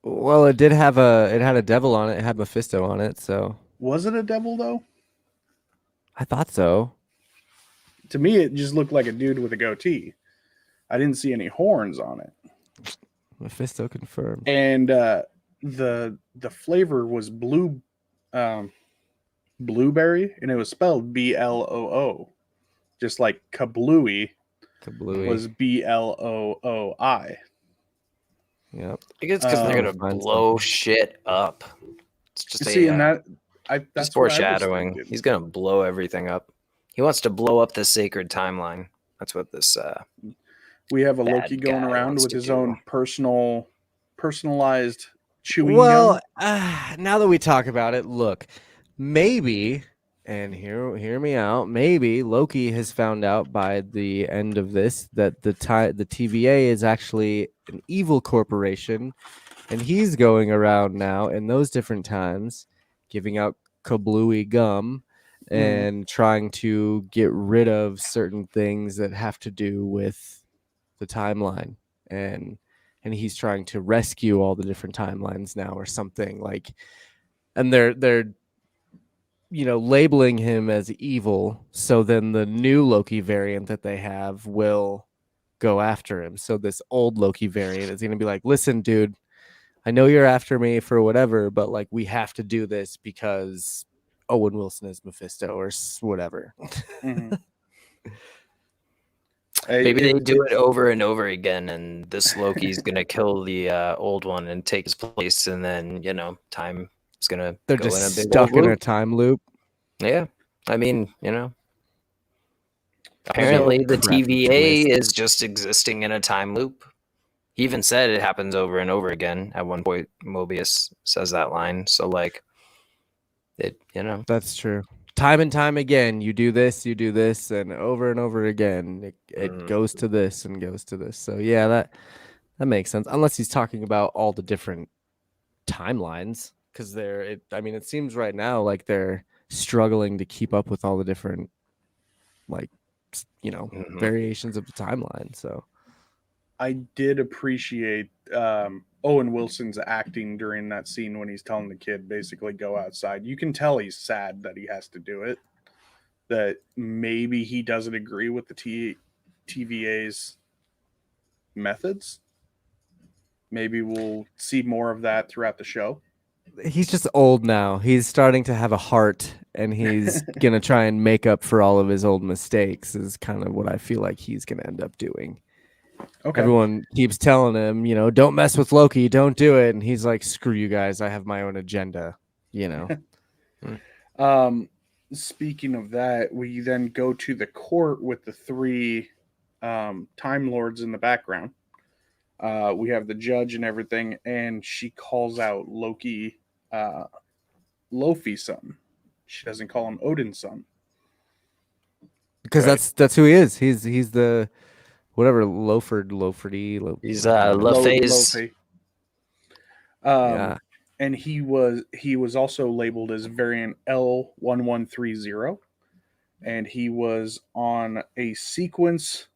Well, it had a devil on it. It had Mephisto on it, so Was it a devil though? I thought so. To me, it just looked like a dude with a goatee. I didn't see any horns on it. Mephisto confirmed. And the flavor was blueberry, and it was spelled BLOO, just like kablooey was BLOOI. Yep. I think it's because they're gonna Find blow shit up. It's just that's just what I was foreshadowing. thinking. He's gonna blow everything up. He wants to blow up the sacred timeline. That's what this. We have a bad Loki going guy around wants with to his do. own personalized chewing Well, gum. now that we talk about it, look, maybe, and hear me out. Maybe Loki has found out by the end of this that the TVA is actually an evil corporation, and he's going around now in those different times, giving out kablooey gum and trying to get rid of certain things that have to do with the timeline, and he's trying to rescue all the different timelines now or something like, and they're labeling him as evil, so then the new Loki variant that they have will go after him. So this old Loki variant is going to be like, listen dude, I know you're after me for whatever, but like we have to do this because Owen Wilson is Mephisto or whatever. Maybe they do it over and over again, and this Loki's gonna kill the old one and take his place, and then time is gonna. They're go just in a big stuck old in a loop. time loop. Yeah, I mean, Apparently, the Crap TVA twist. is just existing in a time loop. He even said it happens over and over again. At one point, Mobius says that line. So, like, it, That's true. Time and time again, you do this, and over again, it goes to this and goes to this. So yeah, that makes sense. Unless he's talking about all the different timelines, because it seems right now like they're struggling to keep up with all the different, like, variations of the timeline. So I did appreciate Owen Wilson's acting during that scene when he's telling the kid basically go outside. You can tell he's sad that he has to do it. That maybe he doesn't agree with the TVA's methods. Maybe we'll see more of that throughout the show. he's just old now. He's starting to have a heart, and he's gonna try and make up for all of his old mistakes. Is kind of what I feel like he's gonna end up doing. Okay. Everyone keeps telling him, don't mess with Loki, don't do it, and he's like, "Screw you guys, I have my own agenda." Speaking of that, we then go to the court with the three Time Lords in the background. We have the judge and everything, and she calls out Loki, Lofi's son. She doesn't call him Odin's son. Because Right. that's who he is. He's the whatever Loferty. He's Lofi. Yeah. And he was also labeled as variant L1130, and he was on a sequence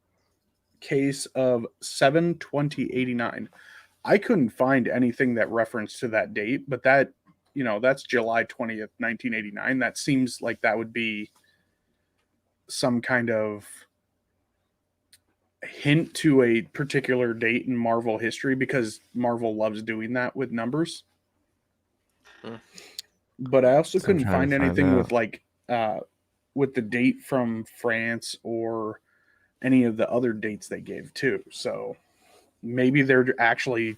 case of 7/20/89. I couldn't find anything that referenced to that date, but that's July 20th, 1989. That seems like that would be some kind of hint to a particular date in Marvel history, because Marvel loves doing that with numbers. But I also couldn't find anything with with the date from France or any of the other dates they gave too. So maybe they're actually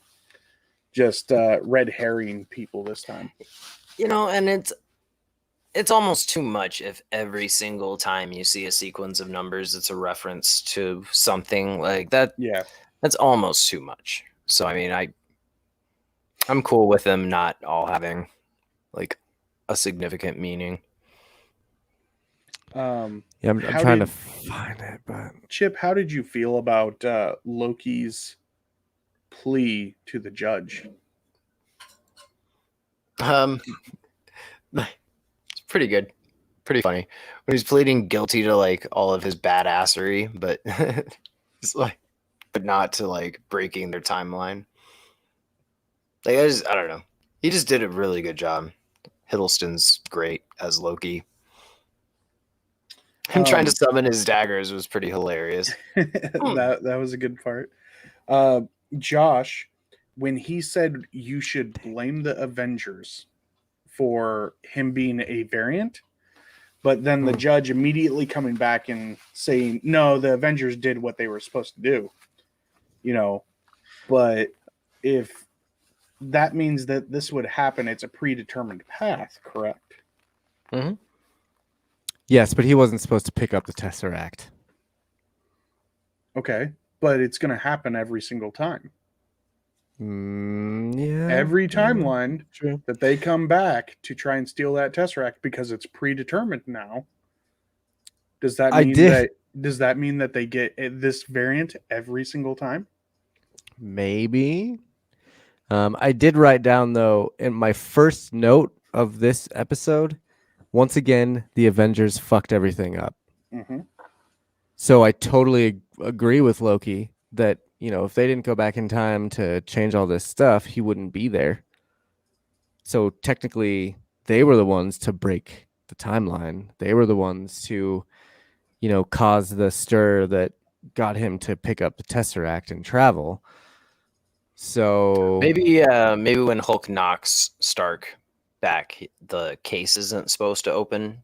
just red herring people this time. And it's almost too much if every single time you see a sequence of numbers, it's a reference to something like that. Yeah. That's almost too much. So, I mean, I'm cool with them not all having like a significant meaning. I'm trying to find it, but Chip, how did you feel about Loki's plea to the judge? It's pretty good, pretty funny when he's pleading guilty to like all of his badassery, but it's like, but not to like breaking their timeline. Like I don't know. He just did a really good job. Hiddleston's great as Loki. Him trying to summon his daggers was pretty hilarious. that was a good part. Josh, when he said you should blame the Avengers for him being a variant, but then the judge immediately coming back and saying, no, the Avengers did what they were supposed to do. But if that means that this would happen, it's a predetermined path, correct? Mm-hmm. Yes, but he wasn't supposed to pick up the Tesseract. Okay, but it's going to happen every single time. Yeah. Every timeline that they come back to try and steal that Tesseract because it's predetermined now. Does that mean that they get this variant every single time? Maybe. I did write down, though, in my first note of this episode, once again, the Avengers fucked everything up. Mm-hmm. So I totally agree with Loki that, if they didn't go back in time to change all this stuff, he wouldn't be there. So technically, they were the ones to break the timeline. They were the ones to, cause the stir that got him to pick up the Tesseract and travel. So maybe when Hulk knocks Stark back, the case isn't supposed to open.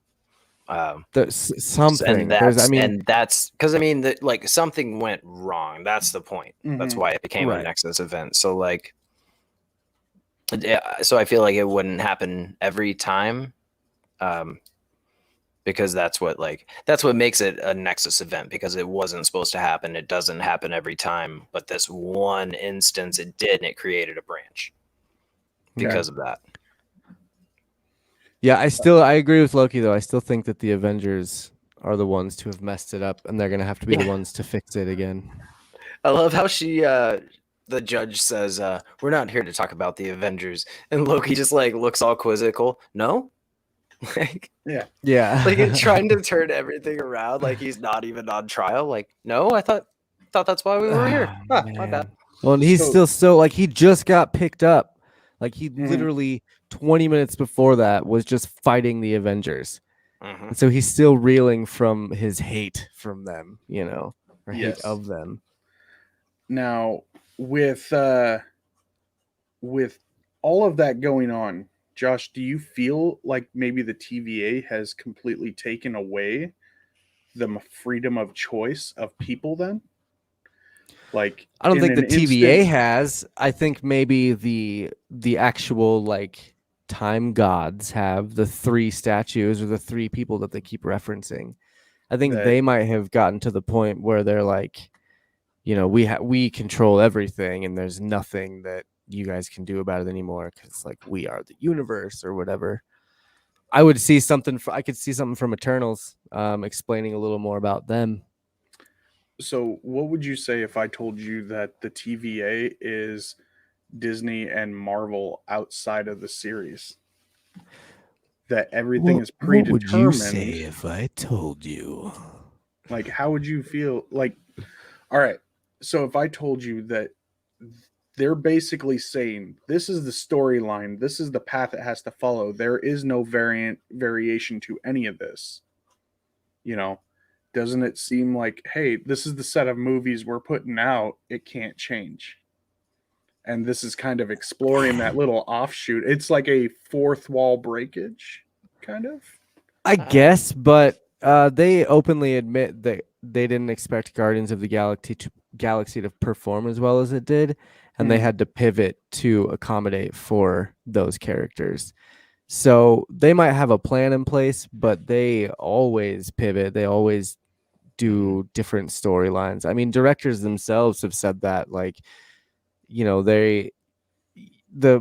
Something. And that's because something went wrong. That's the point. Mm-hmm. That's why it became a Nexus event. So so I feel like it wouldn't happen every time, because that's what makes it a Nexus event, because it wasn't supposed to happen. It doesn't happen every time, but this one instance it did, and it created a branch because of that. Yeah, I agree with Loki though. I still think that the Avengers are the ones to have messed it up, and they're gonna have to be the ones to fix it again. I love how the judge says, "We're not here to talk about the Avengers," and Loki just like looks all quizzical. No, like Yeah. like trying to turn everything around, like he's not even on trial. Like, no, I thought that's why we were here. Oh, My bad. man. Well, and he's still so like he just got picked up. Like he literally 20 minutes before that was just fighting the Avengers. And so he's still reeling from his hate from them, you know, or hate of them. Now, with all of that going on, Josh, do you feel like maybe the TVA has completely taken away the freedom of choice of people then? Like, I don't think the TVA has. I think maybe the actual like time gods have, the 3 statues or the 3 people that they keep referencing. I think they might have gotten to the point where they're like, you know, we control everything, and there's nothing that you guys can do about it anymore, because like we are the universe or whatever. I could see something from Eternals, explaining a little more about them. So, what would you say if I told you that the TVA is Disney and Marvel outside of the series? That everything is predetermined. What would you say if I told you? Like, how would you feel? Like, all right. So, if I told you that they're basically saying this is the storyline, this is the path it has to follow, there is no variation to any of this, you know, doesn't it seem like, hey, this is the set of movies we're putting out, it can't change? And this is kind of exploring that little offshoot. It's like a fourth wall breakage, kind of. I guess, but they openly admit that they didn't expect Guardians of the Galaxy to perform as well as it did, and they had to pivot to accommodate for those characters. So they might have a plan in place, but they always pivot. They always do different storylines. I mean, directors themselves have said that, like, you know, the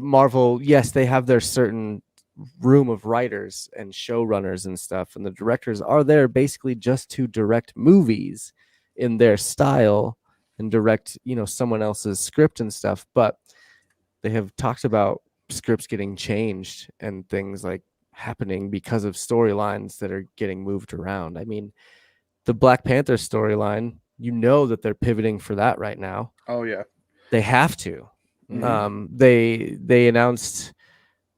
Marvel, yes, they have their certain room of writers and showrunners and stuff, and the directors are there basically just to direct movies in their style and direct, you know, someone else's script and stuff. But they have talked about scripts getting changed and things like happening because of storylines that are getting moved around. I mean, the Black Panther storyline, you know that they're pivoting for that right now. Oh yeah, they have to. They announced,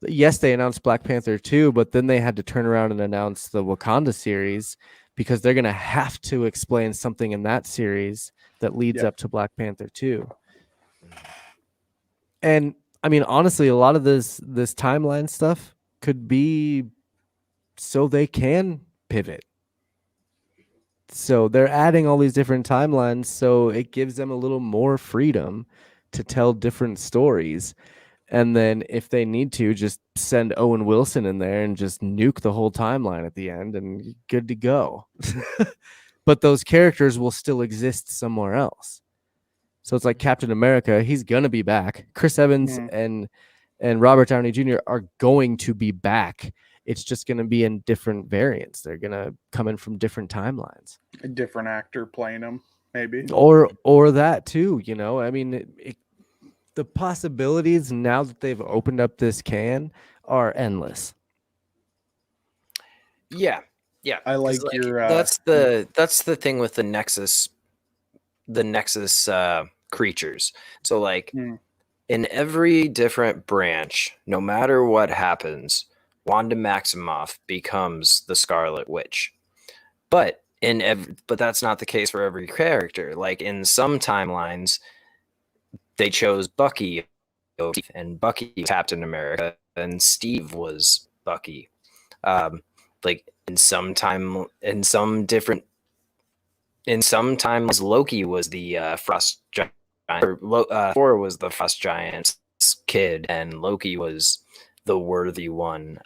yes, they announced Black Panther 2, but then they had to turn around and announce the Wakanda series, because they're going to have to explain something in that series that leads up to Black Panther 2. And I mean, honestly, a lot of this timeline stuff could be so they can pivot. So they're adding all these different timelines, so it gives them a little more freedom to tell different stories. And then if they need to, just send Owen Wilson in there and just nuke the whole timeline at the end, and good to go. But those characters will still exist somewhere else. So it's like Captain America, he's going to be back. Chris Evans and Robert Downey Jr. are going to be back. It's just going to be in different variants. They're going to come in from different timelines. A different actor playing them, maybe. Or that too, you know? I mean, the possibilities now that they've opened up this can are endless. Yeah. I like your that's the thing with the Nexus creatures. So like in every different branch, no matter what happens, Wanda Maximoff becomes the Scarlet Witch. But but that's not the case for every character. Like in some timelines, they chose Bucky, and Bucky was Captain America, and Steve was Bucky. Like in some times, Loki was the Frost Giant, or Thor was the Frost Giant's kid, and Loki was the worthy one.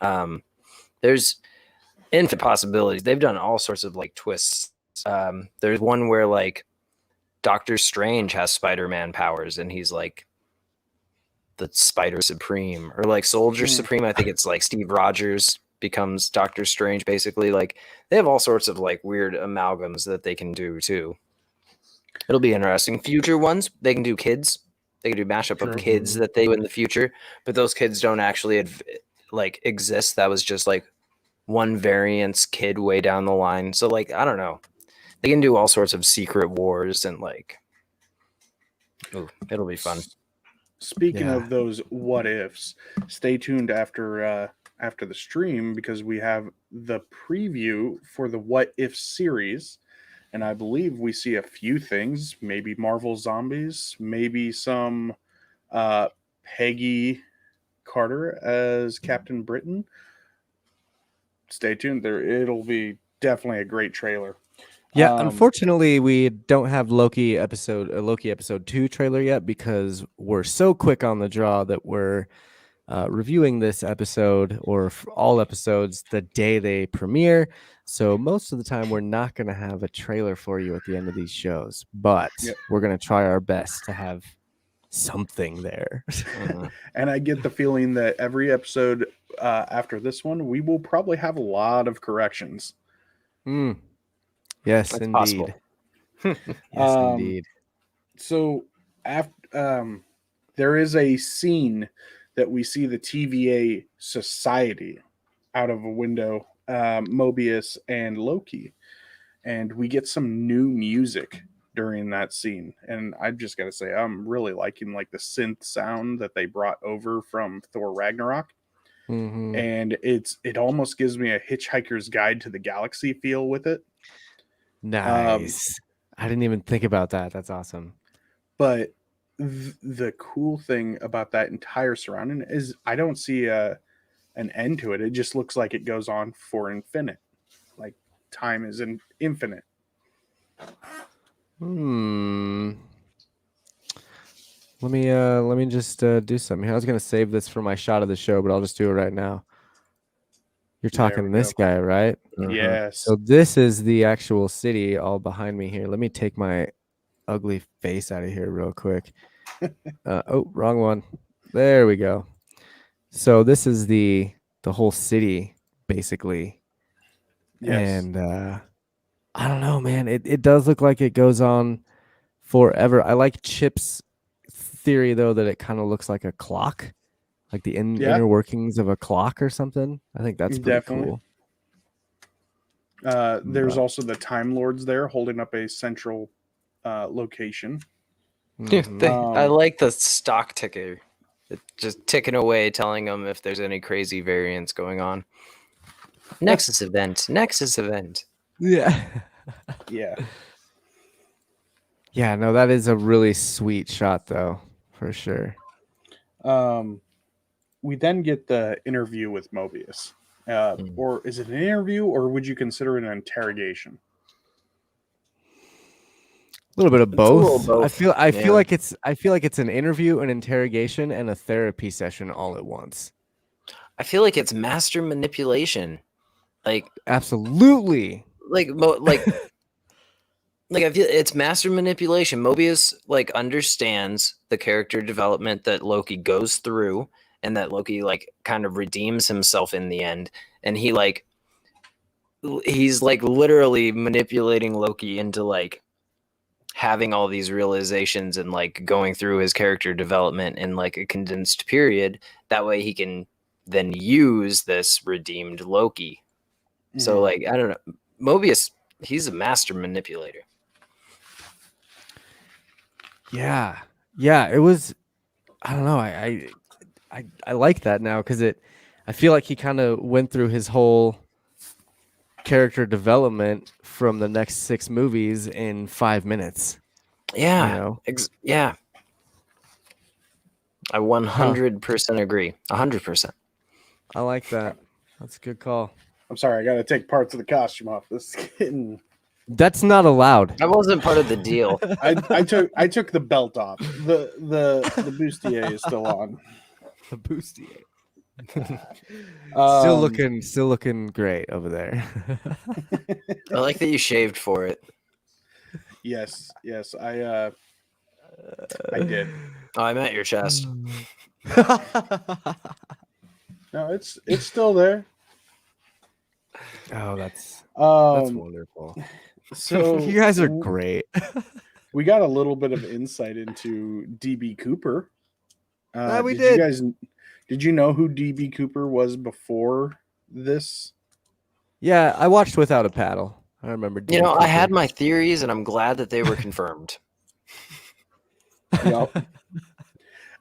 infinite possibilities. They've done all sorts of like twists. There's one where like Doctor Strange has Spider-Man powers, and he's like the Spider Supreme, or like Soldier Supreme. I think it's like Steve Rogers becomes Doctor Strange. Basically, like they have all sorts of like weird amalgams that they can do too. It'll be interesting. Future ones, they can do kids. They can do mashup of kids that they do in the future, but those kids don't actually like exist. That was just like one variant's kid way down the line. So like I don't know. They can do all sorts of secret wars and like, ooh, it'll be fun. Speaking of those what ifs, stay tuned after the stream, because we have the preview for the What If series. And I believe we see a few things, maybe Marvel Zombies, maybe some Peggy Carter as Captain Britain. Stay tuned. It'll be definitely a great trailer. Yeah, unfortunately, we don't have Loki episode 2 trailer yet, because we're so quick on the draw that we're reviewing this episode, or all episodes, the day they premiere. So most of the time, we're not going to have a trailer for you at the end of these shows, but we're going to try our best to have something there. And I get the feeling that every episode after this one, we will probably have a lot of corrections. Yes, that's indeed. Possible. Yes, indeed. So after there is a scene that we see the TVA Society out of a window, Mobius and Loki, and we get some new music during that scene. And I've just got to say, I'm really liking like the synth sound that they brought over from Thor Ragnarok. And it almost gives me a Hitchhiker's Guide to the Galaxy feel with it. Nice. I didn't even think about that. That's awesome. But the cool thing about that entire surrounding is I don't see an end to it. It just looks like it goes on for infinite. Like time is infinite. Let me just do something here. I was gonna save this for my shot of the show, but I'll just do it right now. You're talking this guy, right? Yes. So this is the actual city all behind me here. Let me take my ugly face out of here real quick. Oh, wrong one. There we go. So this is the whole city, basically. Yes. And I don't know, man. It does look like it goes on forever. I like Chip's theory, though, that it kind of looks like a clock, like the inner workings of a clock or something. I think that's pretty cool. There's also the Time Lords there holding up a central location. I like the stock ticker. It's just ticking away, telling them if there's any crazy variants going on. Nexus event. Yeah. Yeah. Yeah, no, that is a really sweet shot, though, for sure. We then get the interview with Mobius. Or is it an interview, or would you consider it an interrogation? A little bit of both. both. I feel like it's an interview, an interrogation, and a therapy session all at once. I feel like it's master manipulation. Like absolutely. Like I feel it's master manipulation. Mobius like understands the character development that Loki goes through, and that Loki like kind of redeems himself in the end, and he's like literally manipulating Loki into like having all these realizations and like going through his character development in like a condensed period. That way he can then use this redeemed Loki. So like, I don't know, Mobius, he's a master manipulator. Yeah. It was, I don't know. I like that now, because I feel like he kind of went through his whole character development from the next 6 movies in 5 minutes. Yeah. You know? Yeah. I 100% agree. 100%. I like that. That's a good call. I'm sorry, I got to take parts of the costume off. This is getting... That's not allowed. That wasn't part of the deal. I took the belt off. The bustier is still on. The bustier. Still Um, looking great over there. I like that you shaved for it. yes, I did. Oh, I'm at your chest. No, it's still there. Oh, that's Um, wonderful. so You guys are great. we got a little bit of insight into DB Cooper. We Did you know who DB Cooper was before this? Yeah, I watched Without a Paddle. I remember. You DB know, I had Cooper. my theories, and I'm glad that they were confirmed. Yep.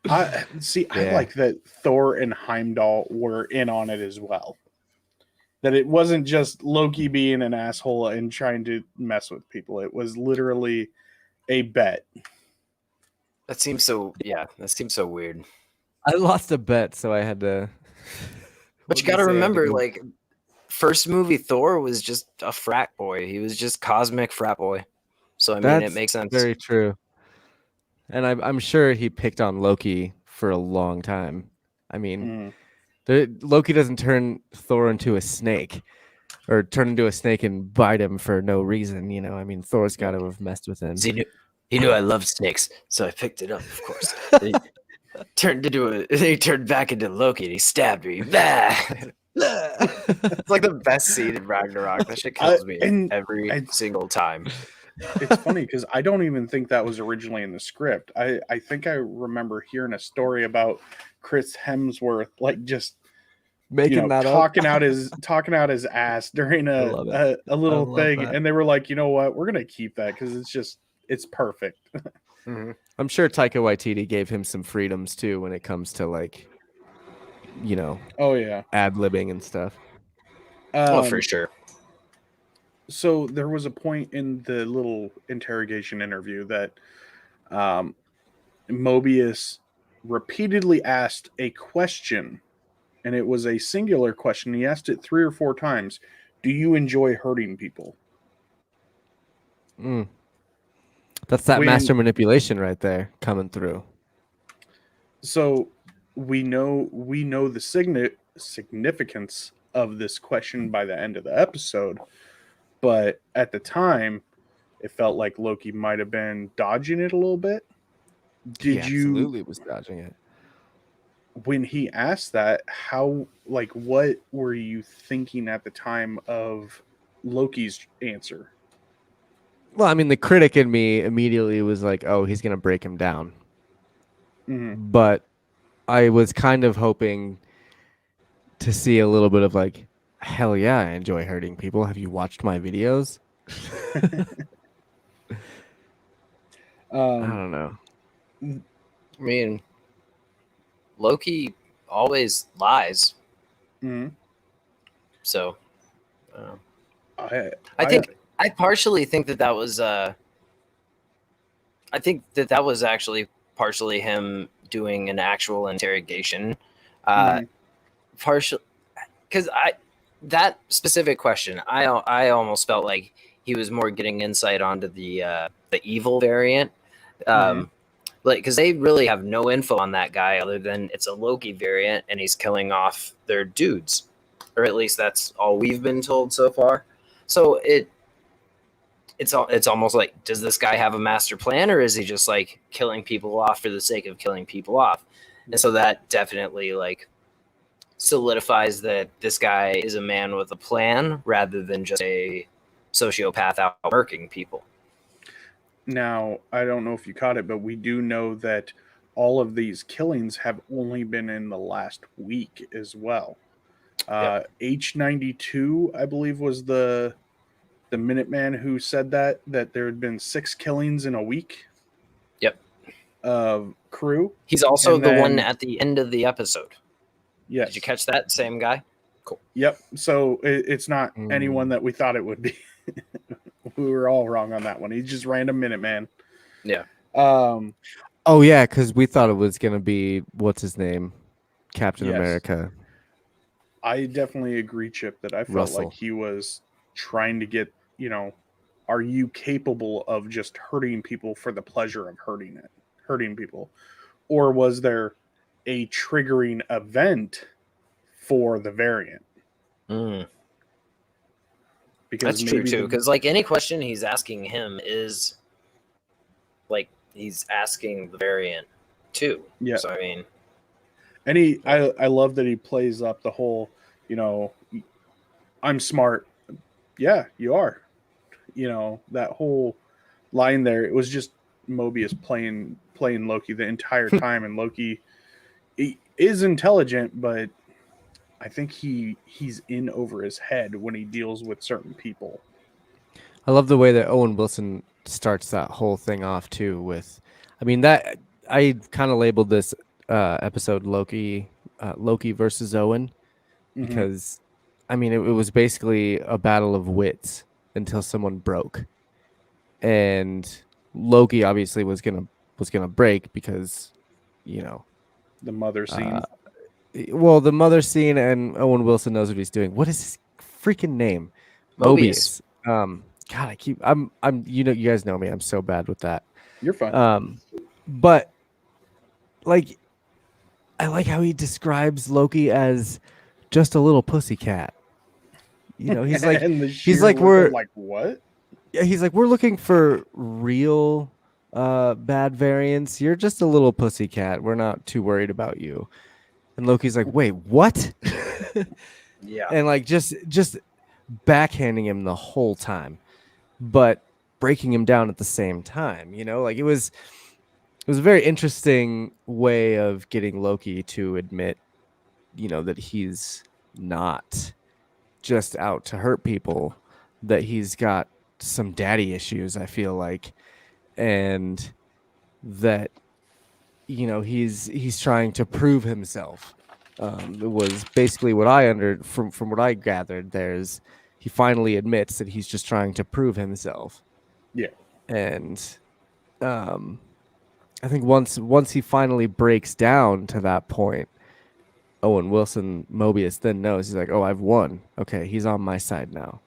I see. I Yeah. like that Thor and Heimdall were in on it as well. That it wasn't just Loki being an asshole and trying to mess with people. It was literally a bet. That seems so. Yeah, that seems so weird. I lost a bet, so I had to. But you got to remember, like, first movie Thor was just a frat boy. He was just cosmic frat boy. So I mean, it makes sense. Very true. And I'm sure he picked on Loki for a long time. I mean, Loki doesn't turn Thor into a snake or turn into a snake and bite him for no reason. You know, I mean, Thor's got to have messed with him. He knew I loved snakes, so I picked it up. Of course, he turned back into Loki and he stabbed me. It's like the best scene in Ragnarok. That shit kills me every single time. It's funny because I don't even think that was originally in the script. I think I remember hearing a story about Chris Hemsworth like just making that talking out his ass during a little thing, and they were like, you know what, we're gonna keep that because it's perfect. Mm-hmm. I'm sure Taika Waititi gave him some freedoms too when it comes to like, oh yeah, ad-libbing and stuff. For sure. So there was a point in the little interrogation interview that Mobius repeatedly asked a question, and it was a singular question. He asked it 3 or 4 times. Do you enjoy hurting people? That's that master manipulation right there coming through. So we know the significance of this question by the end of the episode, but at the time, it felt like Loki might have been dodging it a little bit. He absolutely was dodging it. When he asked that, what were you thinking at the time of Loki's answer? Well, I mean, the critic in me immediately was like, oh, he's going to break him down. Mm-hmm. But I was kind of hoping to see a little bit of like, hell yeah, I enjoy hurting people. Have you watched my videos? I don't know. I mean, Loki always lies. Mm-hmm. So, I partially think that was. I think that was actually partially him doing an actual interrogation. Partially, because that specific question, I almost felt like he was more getting insight onto the evil variant. Like, because they really have no info on that guy other than it's a Loki variant and he's killing off their dudes, or at least that's all we've been told so far. So it's almost like, does this guy have a master plan, or is he just like killing people off for the sake of killing people off? And so that definitely like solidifies that this guy is a man with a plan rather than just a sociopath out murking people. Now, I don't know if you caught it, but we do know that all of these killings have only been in the last week as well. H92, I believe, was the Minuteman who said that there had been 6 killings in a week. Yep. Of crew. He's also the one at the end of the episode. Yes. Did you catch that? Same guy? Cool. Yep. So it's not anyone that we thought it would be. We were all wrong on that one. He's just random Minuteman. Yeah. Oh yeah, because we thought it was gonna be what's his name, Captain America. I definitely agree, Chip, that I felt like he was trying to get, are you capable of just hurting people for the pleasure of hurting people, or was there a triggering event for the variant. Mm. Because That's true maybe too. Because like any question he's asking him is like he's asking the variant too. Yeah. So I mean, and I love that he plays up the whole, you know, I'm smart. Yeah, you are. You know, that whole line there, it was just Mobius playing Loki the entire time, and Loki he is intelligent, but I think he's in over his head when he deals with certain people. I love the way that Owen Wilson starts that whole thing off too with, I mean, that I kind of labeled this episode Loki versus Owen, because I mean it was basically a battle of wits until someone broke, and Loki obviously was gonna break because, you know, The mother scene. well, the mother scene, and Owen Wilson knows what he's doing. What is his freaking name? Mobius. God, I'm you know, you guys know me. I'm so bad with that. You're fine. But like, I like how he describes Loki as just a little pussycat. You know, he's like, and the he's sheer like, look we're of like what? yeah, he's like, we're looking for real bad variants. You're just a little pussycat. We're not too worried about you. And Loki's like, wait, what? yeah. And like just backhanding him the whole time, but breaking him down at the same time. You know, like it was a very interesting way of getting Loki to admit, you know, that he's not just out to hurt people, that he's got some daddy issues, I feel like, and that, you know, he's trying to prove himself. It was basically what I from what I gathered. He finally admits that he's just trying to prove himself. Yeah. And I think once he finally breaks down to that point, Owen Wilson Mobius then knows, he's like, oh, I've won. Okay, he's on my side now.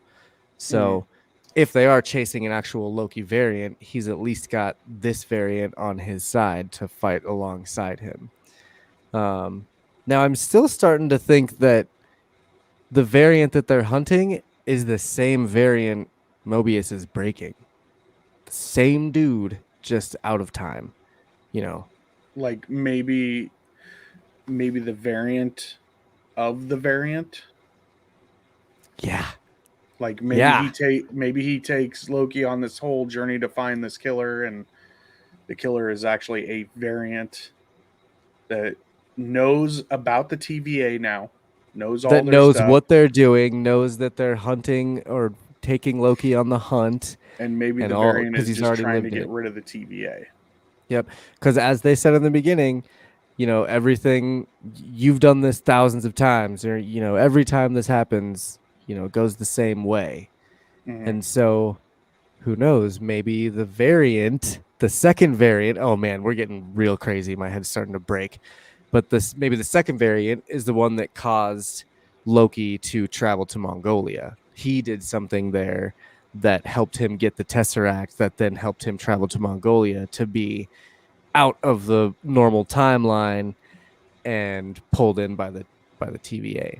So if they are chasing an actual Loki variant, he's at least got this variant on his side to fight alongside him. Now I'm still starting to think that the variant that they're hunting is the same variant Mobius is breaking. The same dude, just out of time. You know, Like maybe the variant of the variant. yeah. Like maybe he takes Loki on this whole journey to find this killer, and the killer is actually a variant that knows about the TVA now, knows all That their knows stuff, what they're doing, knows that they're hunting or taking Loki on the hunt, and maybe and the all variant because is he's just already trying to lived get it. rid of the TVA. Yep. Because as they said in the beginning, you know, everything, you've done this thousands of times, or, you know, every time this happens, you know, it goes the same way. And so who knows, maybe the second variant, oh man, we're getting real crazy. My head's starting to break. But maybe the second variant is the one that caused Loki to travel to Mongolia. He did something there that helped him get the Tesseract, that then helped him travel to Mongolia to be out of the normal timeline and pulled in by the TVA.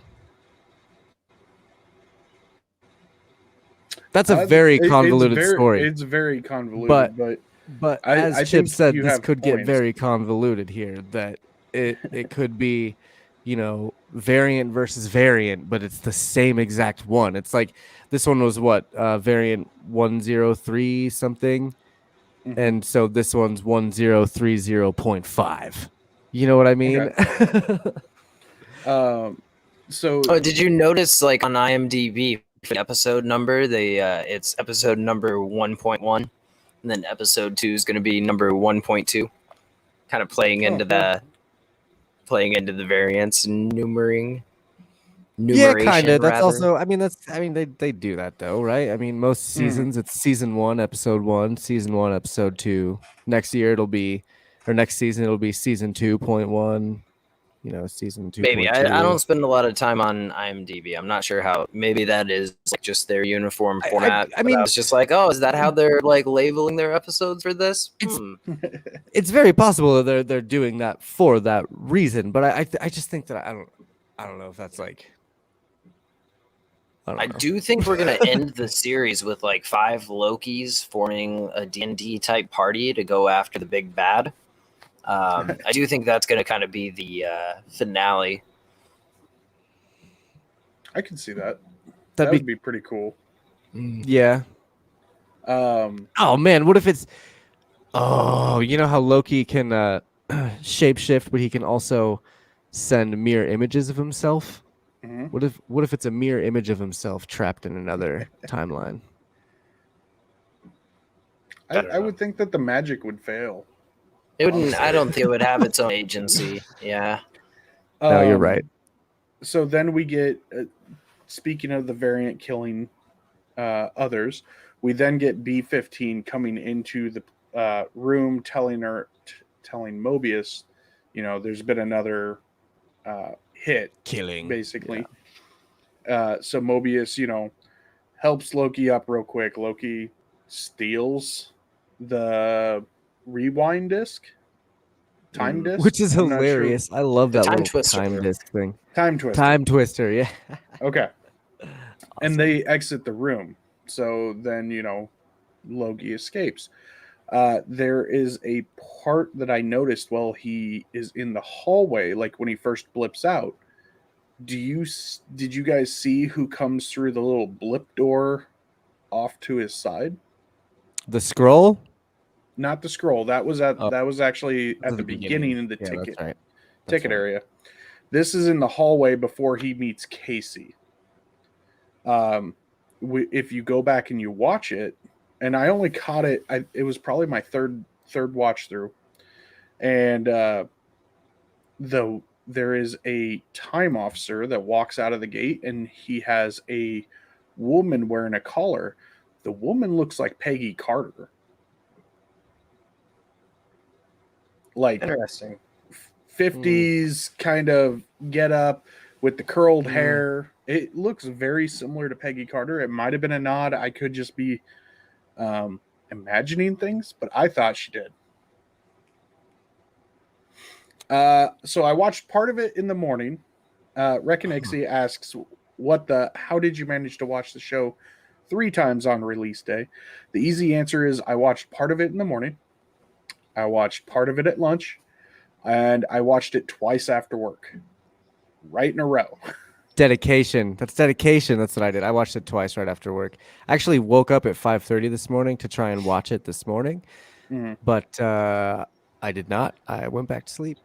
That's a very convoluted story. It's very convoluted, But I as Chip think said, you this have could get points. very convoluted here. That it could be, you know, variant versus variant, but it's the same exact one. It's like this one was what variant 103 something, and so this one's 1030.5. You know what I mean? Okay. So did you notice, like on IMDb, for the episode number, it's episode number 1.1, and then episode 2 is going to be number 1.2, kind of playing into the variants and numeration. Yeah, kind of. That's rather. also. I mean, they do that though, right? I mean, most seasons it's season 1, episode 1, season 1, episode 2. Next season it'll be season 2.1. You know, season 2.2. Maybe I don't spend a lot of time on IMDb. I'm not sure how. Maybe that is like just their uniform format. I mean, I was just like, oh, is that how they're like labeling their episodes for this? It's very possible that they're doing that for that reason, but I just think that I don't. I don't know if that's like. I I don't know. do think we're gonna end the series with like 5 Lokis forming a D&D type party to go after the big bad. I do think that's gonna kind of be the finale. I can see that. That'd That be would be pretty cool. yeah. Um, Oh man, what if it's you know how Loki can shapeshift, but he can also send mirror images of himself? mhm. What if it's a mirror image of himself trapped in another timeline? I don't I know. would think that the magic would fail. It wouldn't. I Honestly. don't think it would have its own agency. Yeah. No, you're right. So then we get, speaking of the variant killing others, we then get B-15 coming into the room, telling Mobius, there's been another hit, Killing. basically. So Mobius, helps Loki up real quick. Loki steals the rewind disc, time disc, Which is I'm not sure. hilarious. I love The that time little twister. time disc thing. Time twister. Time twister, yeah. Okay. Awesome. And they exit the room. So then, Loki escapes. There is a part that I noticed while he is in the hallway, like when he first blips out. Did you guys see who comes through the little blip door off to his side? The scroll? Not the scroll. That was actually at the beginning in the Yeah, ticket that's right. ticket area. This is in the hallway before he meets Casey. If you go back and you watch it, and I only caught it, it was probably my third watch through, and there is a time officer that walks out of the gate, and he has a woman wearing a collar. The woman looks like Peggy Carter, like Interesting. 50s kind of get up with the curled hair. It looks very similar to Peggy Carter. It might have been a nod. I could just be imagining things, but I thought she did. So I watched part of it in the morning. Reckonixie asks, how did you manage to watch the show 3 times on release day? The easy answer is I watched part of it in the morning. I watched part of it at lunch. And I watched it twice after work, right in a row. Dedication. That's dedication. That's what I did. I watched it twice right after work. I actually woke up at 5:30 this morning to try and watch it this morning, but I did not. I went back to sleep.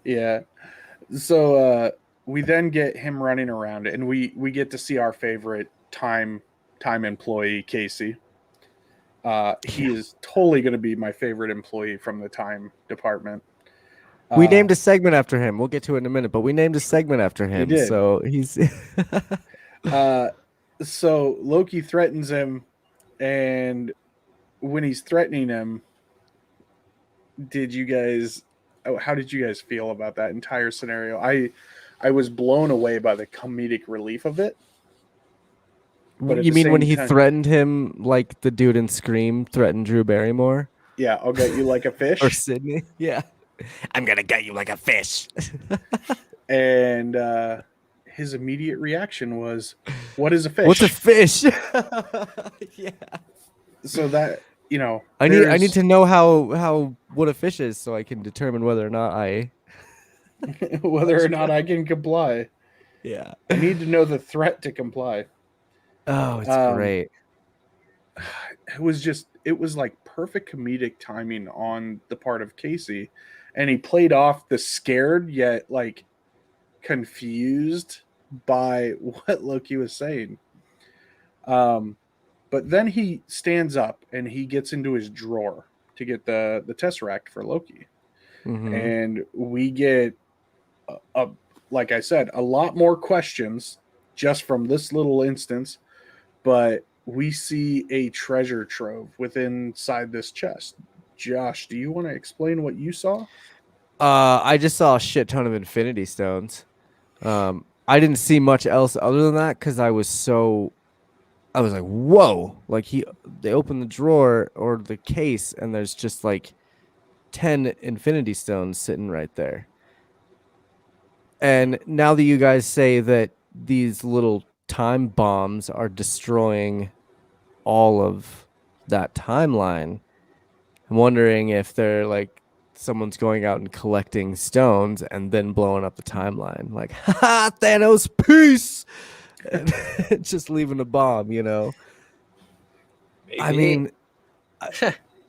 Yeah. So we then get him running around, and we get to see our favorite time employee, Casey. He is totally going to be my favorite employee from the time department. We named a segment after him. We'll get to it in a minute, but we named a segment after him. did. So he's. So Loki threatens him, and when he's threatening him, how did you guys feel about that entire scenario? I was blown away by the comedic relief of it. But you mean when he threatened him like the dude in Scream threatened Drew Barrymore? Yeah, I'll get you like a fish. Or Sydney? Yeah. I'm going to get you like a fish. And his immediate reaction was, what is a fish? What's a fish? Yeah. So that, I need to know what a fish is so I can determine whether or not I can comply. Yeah. I need to know the threat to comply. Oh, it's great. It was like perfect comedic timing on the part of Casey, and he played off the scared yet like confused by what Loki was saying. But then he stands up and he gets into his drawer to get the Tesseract for Loki. And we get like I said, a lot more questions just from this little instance, but we see a treasure trove inside this chest. Josh, do you want to explain what you saw? I just saw a shit ton of Infinity Stones. I didn't see much else other than that because I was like, whoa! Like they open the drawer or the case and there's just like 10 Infinity Stones sitting right there. And now that you guys say that these little time bombs are destroying all of that timeline, I'm wondering if they're like someone's going out and collecting stones and then blowing up the timeline. Like, ha, Thanos, peace! And just leaving a bomb, you know? I mean,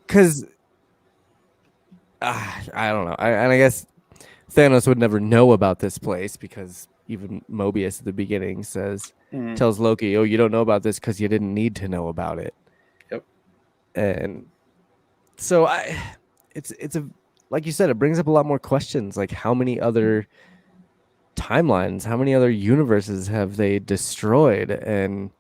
because I don't know. And I guess Thanos would never know about this place because even Mobius at the beginning tells Loki, "Oh, you don't know about this because you didn't need to know about it." Yep. And so it's a like you said, it brings up a lot more questions. Like, how many other timelines, how many other universes have they destroyed, and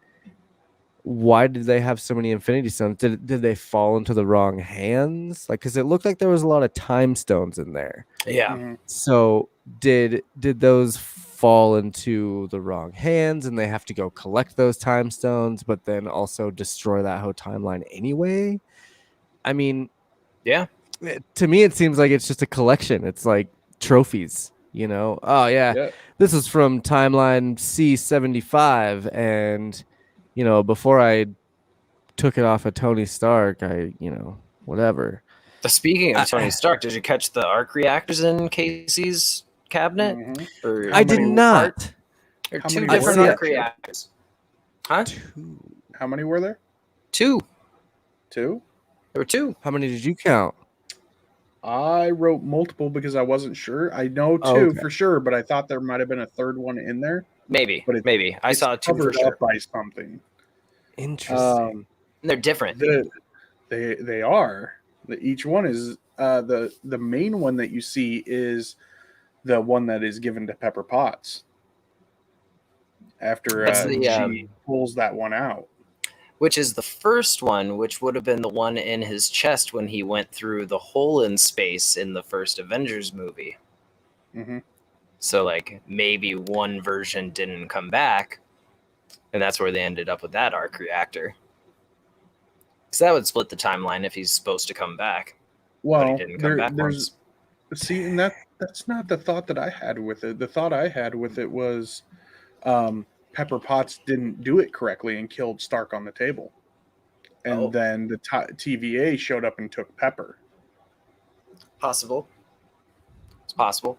why did they have so many Infinity Stones? Did they fall into the wrong hands? Like, because it looked like there was a lot of time stones in there. Yeah. So did those fall into the wrong hands, and they have to go collect those time stones, but then also destroy that whole timeline anyway? I mean, Yeah. to me, it seems like it's just a collection. It's like trophies, you know? Oh yeah. This is from timeline C75, and you know, before I took it off of Tony Stark, whatever. Speaking of Tony Stark, did you catch the arc reactors in Casey's cabinet? Or I did not. There are How two many different were there? arc reactors. Huh? How many were there? Two. Two? There were two. How many did you count? I wrote multiple because I wasn't sure. I know two for sure, but I thought there might have been a third one in there. Maybe. But maybe. I saw two for covered sure. up by something. Interesting. They're different. They are. Each one is the main one that you see is the one that is given to Pepper Potts after she pulls that one out. Which is the first one, which would have been the one in his chest when he went through the hole in space in the first Avengers movie. So, like, maybe one version didn't come back, and that's where they ended up with that arc reactor. Because that would split the timeline if he's supposed to come back. Well, but he didn't come back once. See, and that's not the thought that I had with it. The thought I had with it was Pepper Potts didn't do it correctly and killed Stark on the table. And then the TVA showed up and took Pepper. Possible. It's possible.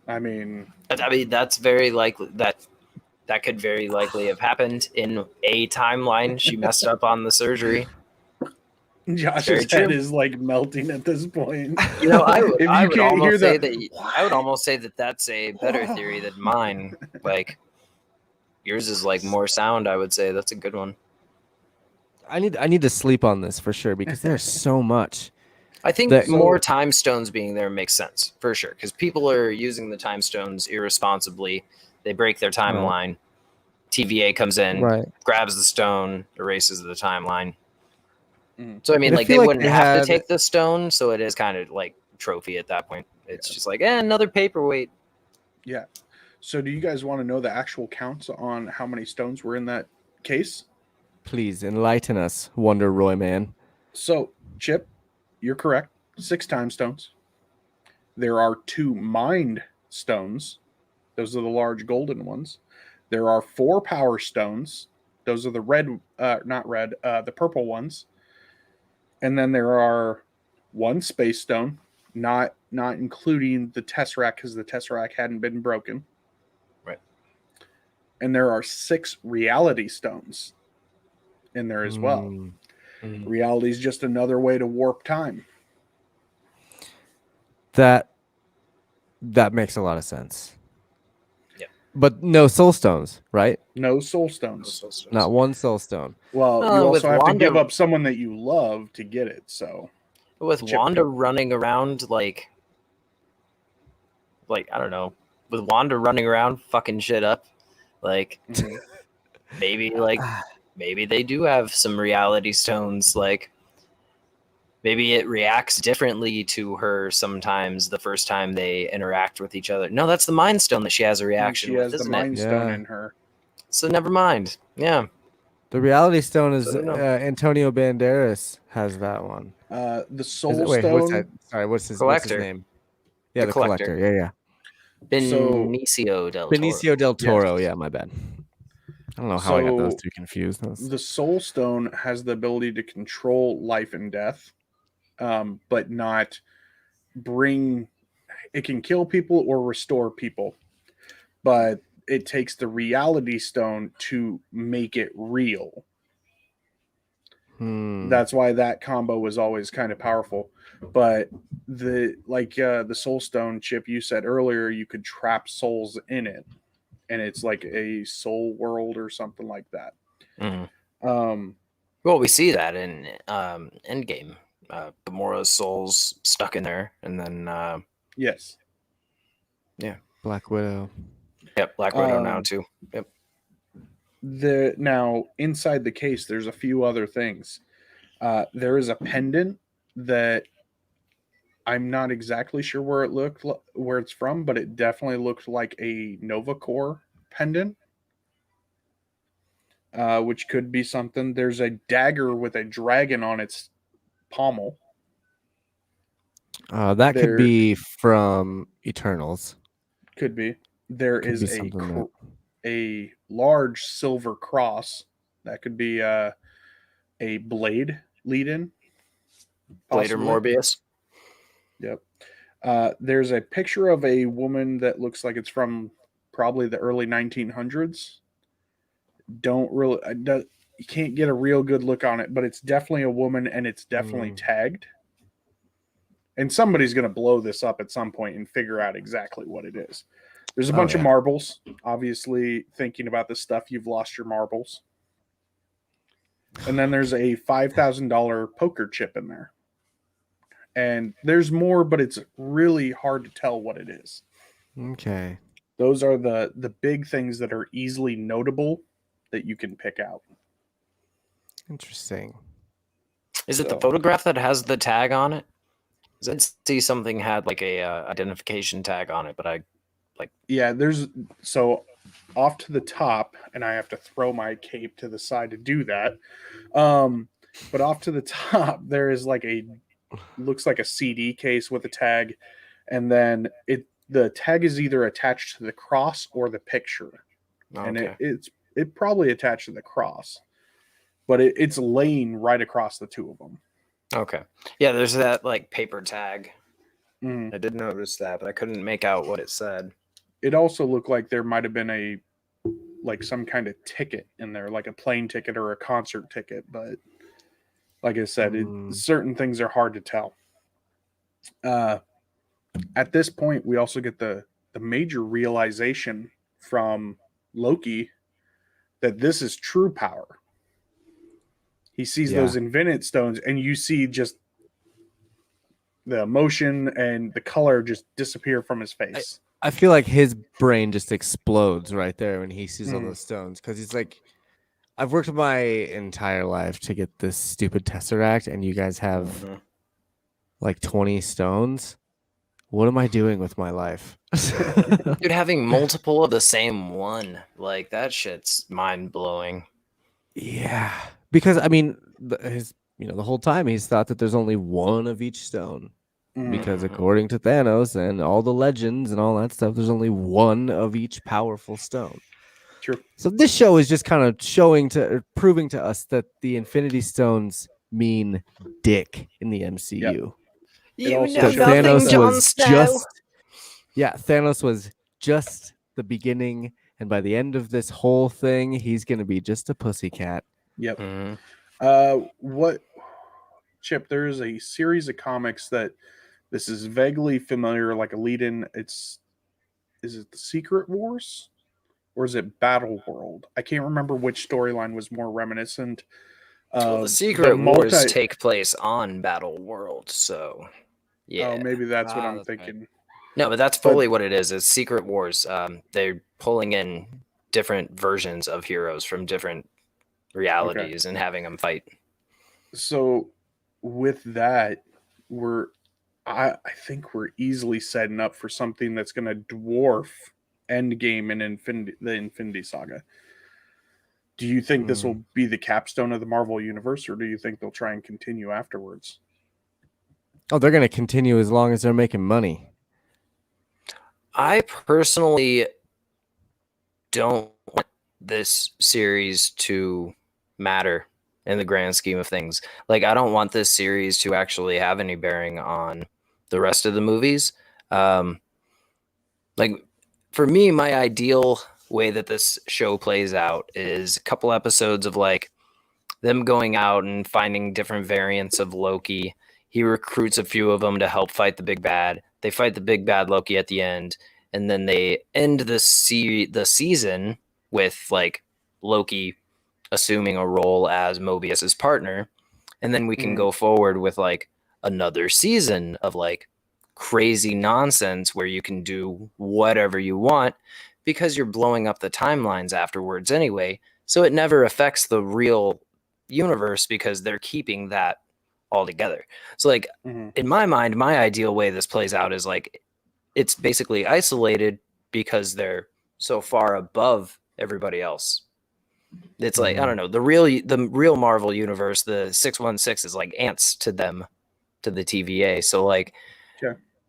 I mean, that's very likely. That could very likely have happened in a timeline. She messed up on the surgery. Josh's head is like melting at this point. You know, I would almost say that that's a better theory than mine. Like, yours is like more sound. I would say that's a good one. I need to sleep on this for sure because there's so much. I think more time stones being there makes sense for sure because people are using the time stones irresponsibly. They break their timeline. TVA comes in, grabs the stone, erases the timeline. So I mean, like, they wouldn't have to take the stone, so it is kind of like trophy at that point. It's just like, another paperweight. Yeah. So do you guys want to know the actual counts on how many stones were in that case? Please enlighten us, Wonder Roy man. So, Chip, you're correct. 6 time stones. There are 2 mind stones. Those are the large golden ones. There are 4 power stones. Those are the the purple ones. And then there are 1 space stone, not including the Tesseract because the Tesseract hadn't been broken. Right. And there are 6 reality stones in there as well. Reality is just another way to warp time. That makes a lot of sense. Yeah. But no soul stones, right? No soul stones. Not 1 soul stone. Well, you also have to give up someone that you love to get it. So, with Wanda running around like I don't know, with Wanda running around fucking shit up, like maybe they do have some reality stones. Like, maybe it reacts differently to her sometimes the first time they interact with each other. No, that's the Mind Stone that she has a reaction with, isn't it? She has the Mind Stone in her. So never mind. Yeah. The reality stone is Antonio Banderas has that one. The Soul Stone. What's his name? Collector. Yeah, the collector. Yeah. Benicio del Toro. Benicio del Toro. Yes. Yeah, my bad. I don't know how I got those two confused. The Soul Stone has the ability to control life and death, but not bring. It can kill people or restore people, but it takes the Reality Stone to make it real. That's why that combo was always kind of powerful. But the Soul Stone, Chip, you said earlier, you could trap souls in it, and it's like a soul world or something like that. Well, we see that in Endgame. Gamora's soul's stuck in there, and then yes, yeah, Black Widow. Yep, Black Widow now too. Yep. Now inside the case, there's a few other things. There is a pendant that I'm not exactly sure where it's from, but it definitely looked like a Nova Corps pendant, which could be something. There's a dagger with a dragon on its pommel. That could be from Eternals. Could be. There is a large silver cross that could be a blade lead-in. Blade or Morbius. Yep. There's a picture of a woman that looks like it's from probably the early 1900s. You can't get a real good look on it, but it's definitely a woman and it's definitely tagged. And somebody's going to blow this up at some point and figure out exactly what it is. There's a bunch of marbles. Obviously, thinking about this stuff, you've lost your marbles. And then there's a $5,000 poker chip in there. And there's more, but it's really hard to tell what it is. Okay. Those are the big things that are easily notable that you can pick out. Interesting. Is it the photograph that has the tag on it? I did see something had like a identification tag on it, but there's off to the top, and I have to throw my cape to the side to do that. But off to the top, there is looks like a CD case with a tag, and then the tag is either attached to the cross or the picture, and it probably attached to the cross, but it's laying right across the two of them. Okay. Yeah, there's that paper tag. I did notice that, but I couldn't make out what it said. It also looked like there might have been some kind of ticket in there, like a plane ticket or a concert ticket, but like I said, certain things are hard to tell. At this point, we also get the major realization from Loki that this is true power. He sees those Infinite Stones, and you see just the emotion and the color just disappear from his face. I feel like his brain just explodes right there when he sees all those stones, because he's like, I've worked my entire life to get this stupid Tesseract, and you guys have 20 stones. What am I doing with my life? Dude, having multiple of the same one, that shit's mind-blowing. Yeah. Because, I mean, the whole time he's thought that there's only one of each stone. Because according to Thanos and all the legends and all that stuff, there's only one of each powerful stone. True. So this show is just kind of proving to us that the Infinity Stones mean dick in the MCU. Yep. You know nothing, Jon Snow. Thanos was just the beginning, and by the end of this whole thing, he's going to be just a pussycat. Yep. Chip, there is a series of comics that this is vaguely familiar, like a lead-in. Is it the Secret Wars? Or is it Battle World? I can't remember which storyline was more reminiscent. The Secret Wars take place on Battle World, so yeah. Oh, maybe that's what I'm thinking. Right. No, but that's fully what it is. It's Secret Wars. They're pulling in different versions of heroes from different realities and having them fight. So with that, I think we're easily setting up for something that's going to dwarf Endgame and the Infinity Saga. Do you think this will be the capstone of the Marvel Universe, or do you think they'll try and continue afterwards? Oh, they're going to continue as long as they're making money. I personally don't want this series to matter in the grand scheme of things. Like, I don't want this series to actually have any bearing on the rest of the movies. Um, like, for me, my ideal way that this show plays out is a couple episodes of like them going out and finding different variants of Loki. He recruits a few of them to help fight the big bad. They fight the big bad Loki at the end, and then they end the season with like Loki assuming a role as Mobius's partner, and then we can go forward with like another season of like crazy nonsense where you can do whatever you want because you're blowing up the timelines afterwards anyway. So it never affects the real universe because they're keeping that all together. So like in my mind, my ideal way this plays out is like it's basically isolated because they're so far above everybody else. It's like I don't know, the real Marvel universe, the 616 is like ants to them, to the TVA. So like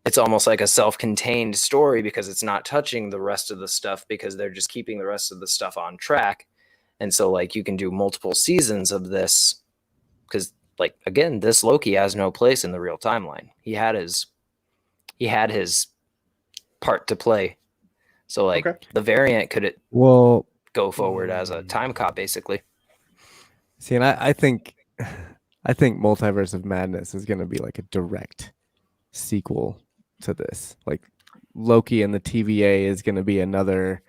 it's almost like a self-contained story because it's not touching the rest of the stuff because they're just keeping the rest of the stuff on track. And so like you can do multiple seasons of this because like again, this Loki has no place in the real timeline. He had his part to play. So like the variant could Well, go forward as a time cop basically. see, and I think Multiverse of Madness is going to be like a direct sequel to this. Like Loki and the TVA is going to be another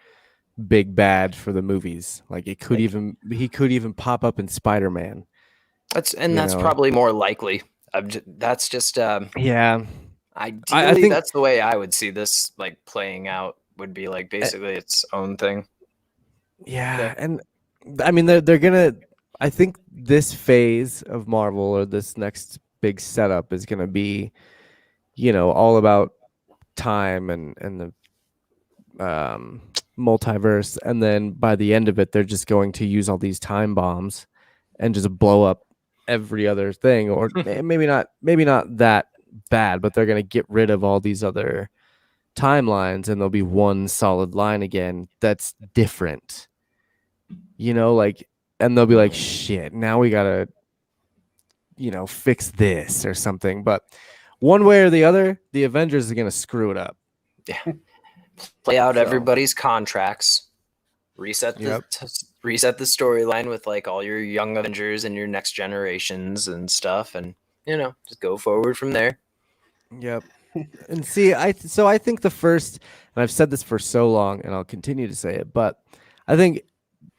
big bad for the movies. Like he could even pop up in Spider-Man. That's probably more likely. That's just yeah. ideally I think that's the way I would see this like playing out would be like basically its own thing. Yeah, and I mean they're gonna. I think this phase of Marvel or this next big setup is gonna be, all about time and the multiverse, and then by the end of it, they're just going to use all these time bombs and just blow up every other thing, or maybe not that bad, but they're gonna get rid of all these other timelines, and there'll be one solid line again that's different. Like, and they'll be like, shit, now we gotta, fix this or something. But one way or the other, the Avengers are gonna screw it up. Yeah. Play out everybody's contracts, reset the storyline with like all your young Avengers and your next generations and stuff, and just go forward from there. Yep. And see, I think the first, and I've said this for so long, and I'll continue to say it, but I think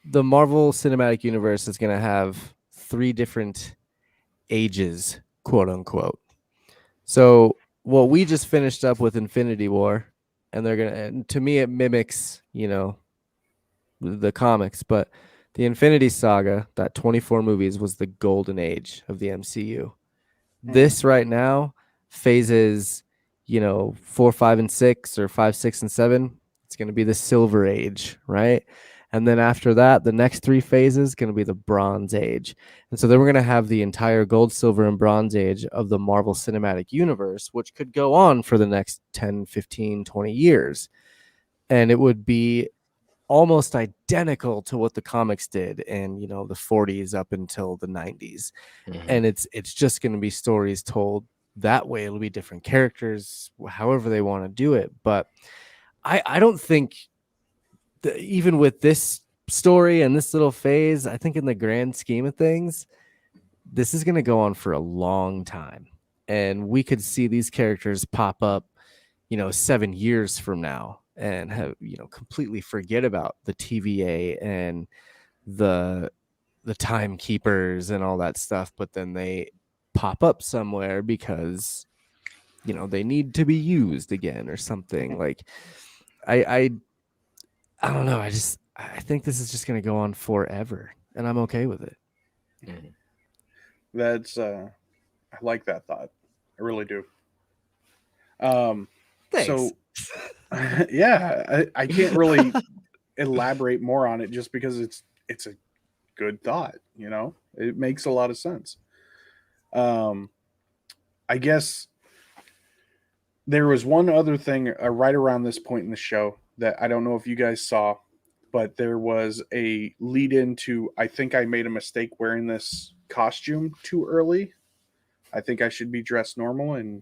the Marvel Cinematic Universe is going to have 3 different ages, quote unquote. So what we just finished up with Infinity War, and to me, it mimics, the comics, but the Infinity Saga, that 24 movies, was the golden age of the MCU. This right now, phases, 4, 5, and 6, or 5, 6, and 7, it's going to be the Silver Age, right? And then after that, the next 3 phases going to be the Bronze Age. And so then we're going to have the entire Gold, Silver, and Bronze Age of the Marvel Cinematic Universe, which could go on for the next 10, 15, 20 years. And it would be almost identical to what the comics did in, the 40s up until the 90s. And it's just going to be stories told that way. It'll be different characters, however they want to do it. But I don't think even with this story and this little phase, I think in the grand scheme of things, this is going to go on for a long time. And we could see these characters pop up, 7 years from now and have, completely forget about the TVA and the timekeepers and all that stuff. But then they pop up somewhere because, they need to be used again or something. Like I don't know. I think this is just going to go on forever, and I'm okay with it. That's I like that thought. I really do. Thanks. So yeah, I can't really elaborate more on it just because it's a good thought. It makes a lot of sense. I guess There was one other thing right around this point in the show that I don't know if you guys saw, but there was a lead into I think I made a mistake wearing this costume too early. I think I should be dressed normal, and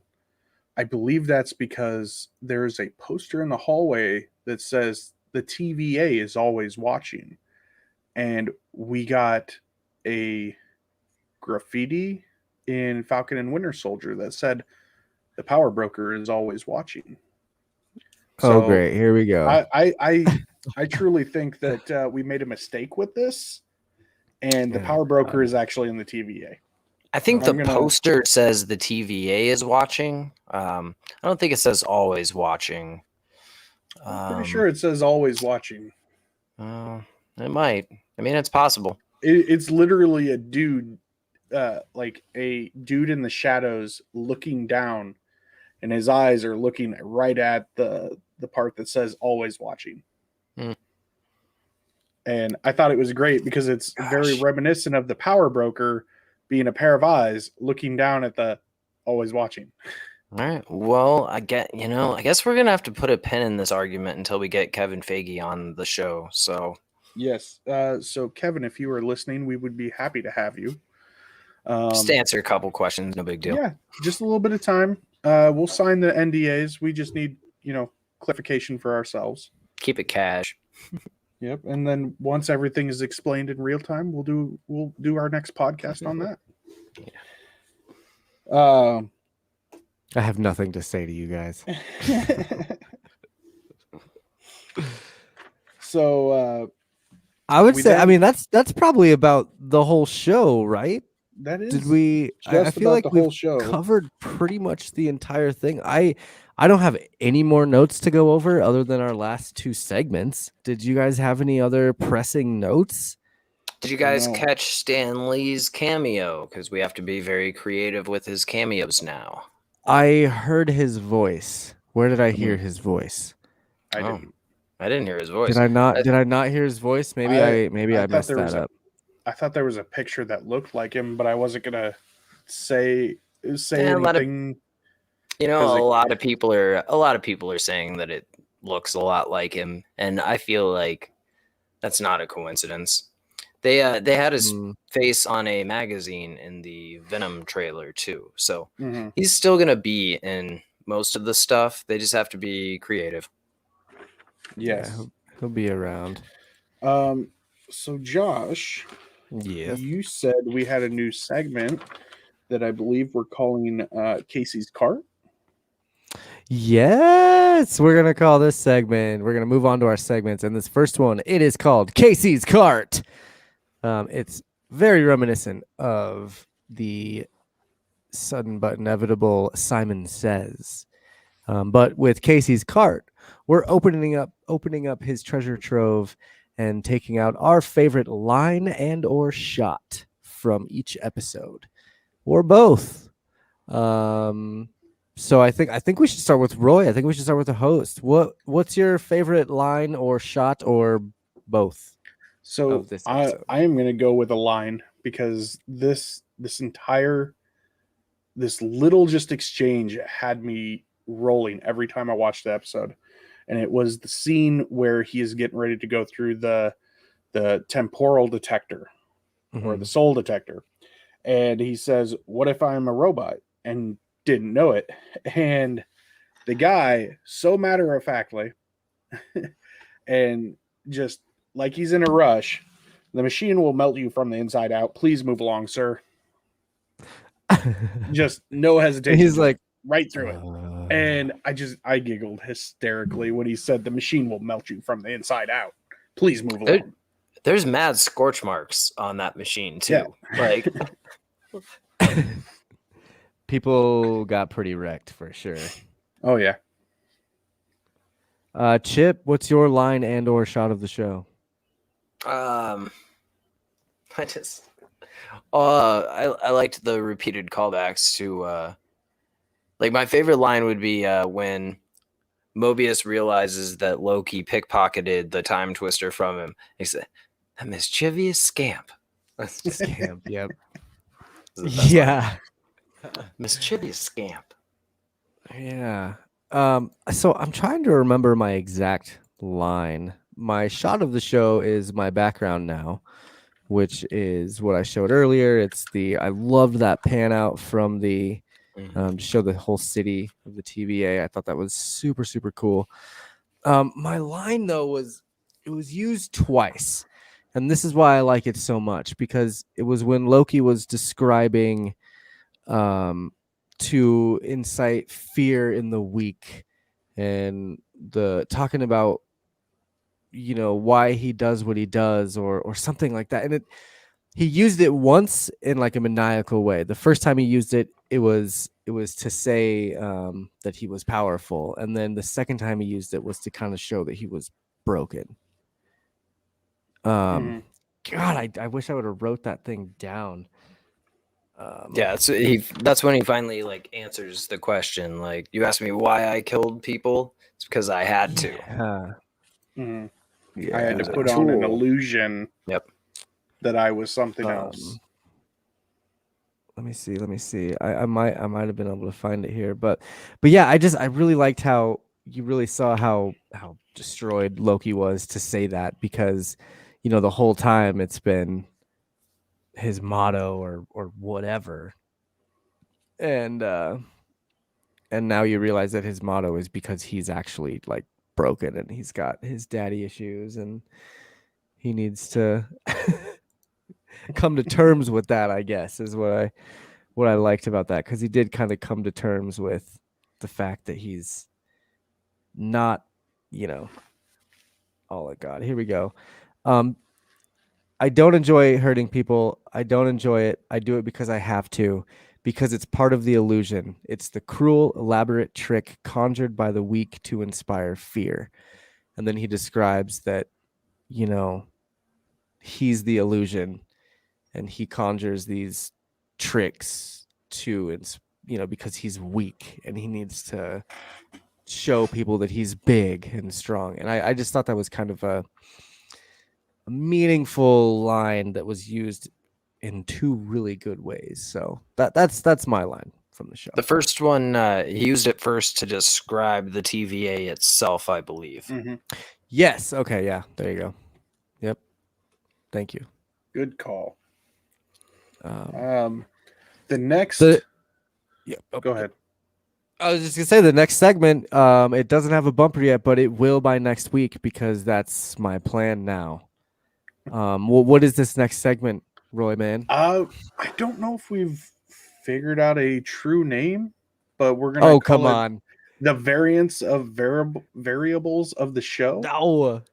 I believe that's because there's a poster in the hallway that says the TVA is always watching. And we got a graffiti in Falcon and Winter Soldier that said the power broker is always watching. Oh, So great. Here we go. I truly think that we made a mistake with this, and the Oh, power broker God. is actually in the TVA. I think I'm the gonna- poster says the TVA is watching. I don't think it says always watching. I'm pretty sure it says always watching. It might. I mean, it's possible. It's literally a dude, like a dude in the shadows looking down, and his eyes are looking right at the part that says always watching. Hmm. And I thought it was great because it's very Gosh. reminiscent of the power broker being a pair of eyes looking down at the always watching. All right. Well, I guess we're gonna have to put a pin in this argument until we get Kevin Feige on the show. So Yes. So Kevin, if you were listening, we would be happy to have you. just answer a couple questions. No big deal. Yeah, just a little bit of time. We'll sign the NDAs. We just need, clarification for ourselves. Keep it cash. Yep. And then once everything is explained in real time, we'll do our next podcast on that. I have nothing to say to you guys. So I would We say, I then- mean, that's probably about the whole show, right? that is Did we? I just feel about like the we've whole show. covered pretty much the entire thing. I don't have any more notes to go over other than our last two segments. Did you guys have any other pressing notes? Did you guys No. catch Stan Lee's cameo? Because we have to be very creative with his cameos now. I heard his voice. Where did I hear Mm-hmm. his voice? I Oh, didn't. I didn't hear his voice. Did I not? I- Did I not hear his voice? Maybe I I thought messed there was that a- up. I thought there was a picture that looked like him, but I wasn't gonna say Yeah, let it- anything. You know, 'Cause a it- lot of people are saying that it looks a lot like him, and I feel like that's not a coincidence. They had his Mm. face on a magazine in the Venom trailer too, so Mhm. he's still gonna be in most of the stuff. They just have to be creative. Yes. Yeah, he'll be around. So Josh, Yeah. you said we had a new segment that I believe we're calling Casey's Cart. Yes, we're gonna call this segment. We're gonna move on to our segments, and this first one, it is called Casey's Cart. It's very reminiscent of the sudden but inevitable Simon Says, but with Casey's Cart, we're opening up his treasure trove and taking out our favorite line and or shot from each episode, or both. So I think we should start with Roy. I think we should start with the host. What's your favorite line or shot or both? So Of this I episode. am going to go with a line because this little just exchange had me rolling every time I watched the episode, and it was the scene where he is getting ready to go through the temporal detector or the soul detector, and he says, "What if I'm a robot?" and didn't know it, and the guy so matter of factly and just like he's in a rush, "The machine will melt you from the inside out. Please move along, sir." Just no hesitation. He's just like, right through it. And I giggled hysterically when he said, "The machine will melt you from the inside out. Please move along." There's mad scorch marks on that machine too. Yeah. Like, people got pretty wrecked for sure. Oh yeah. Chip, what's your line and or shot of the show? I just, I liked the repeated callbacks to, like my favorite line would be when Mobius realizes that Loki pickpocketed the time twister from him. He said, "That mischievous scamp." That's just Scamp, yep. the best line. Yeah. Mischievous scamp. Yeah. So I'm trying to remember my exact line. My shot of the show is my background now, which is what I showed earlier. I loved that pan out from the to show the whole city of the TVA. I thought that was super, super cool. My line though it was used twice, and this is why I like it so much, because it was when Loki was describing to incite fear in the weak, and the talking about why he does what he does, or something like that. And he used it once in like a maniacal way. The first time he used it, it was to say that he was powerful, and then the second time he used it was to kind of show that he was broken. God, I wish I would have wrote that thing down. Yeah, so that's when he finally like answers the question. Like, you asked me why I killed people. It's because I had to. Yeah. I had to It was a put on an tool. illusion. Yep. That I was something else. Let me see. I might have been able to find it here, but yeah, I really liked how you really saw how destroyed Loki was to say that, because the whole time it's been his motto or whatever, and now you realize that his motto is because he's actually like broken, and he's got his daddy issues, and he needs to come to terms with that, I guess, is what I liked about that, because he did kind of come to terms with the fact that he's not, oh God, here we go. I don't enjoy hurting people. I don't enjoy it. I do it because I have to, because it's part of the illusion. It's the cruel, elaborate trick conjured by the weak to inspire fear. And then he describes that, he's the illusion, and he conjures these tricks to, because he's weak and he needs to show people that he's big and strong. And I just thought that was kind of a meaningful line that was used in two really good ways. So that's my line from the show. The first one, he used it first to describe the TVA itself, I believe. Yes. Okay. Yeah. There you go. Yep. Thank you. Good call. Yeah. Go ahead. I was just gonna say the next segment. It doesn't have a bumper yet, but it will by next week, because that's my plan now. What is this next segment, Roy, man? I don't know if we've figured out a true name, but we're gonna come on, the variants of variables of the show. No.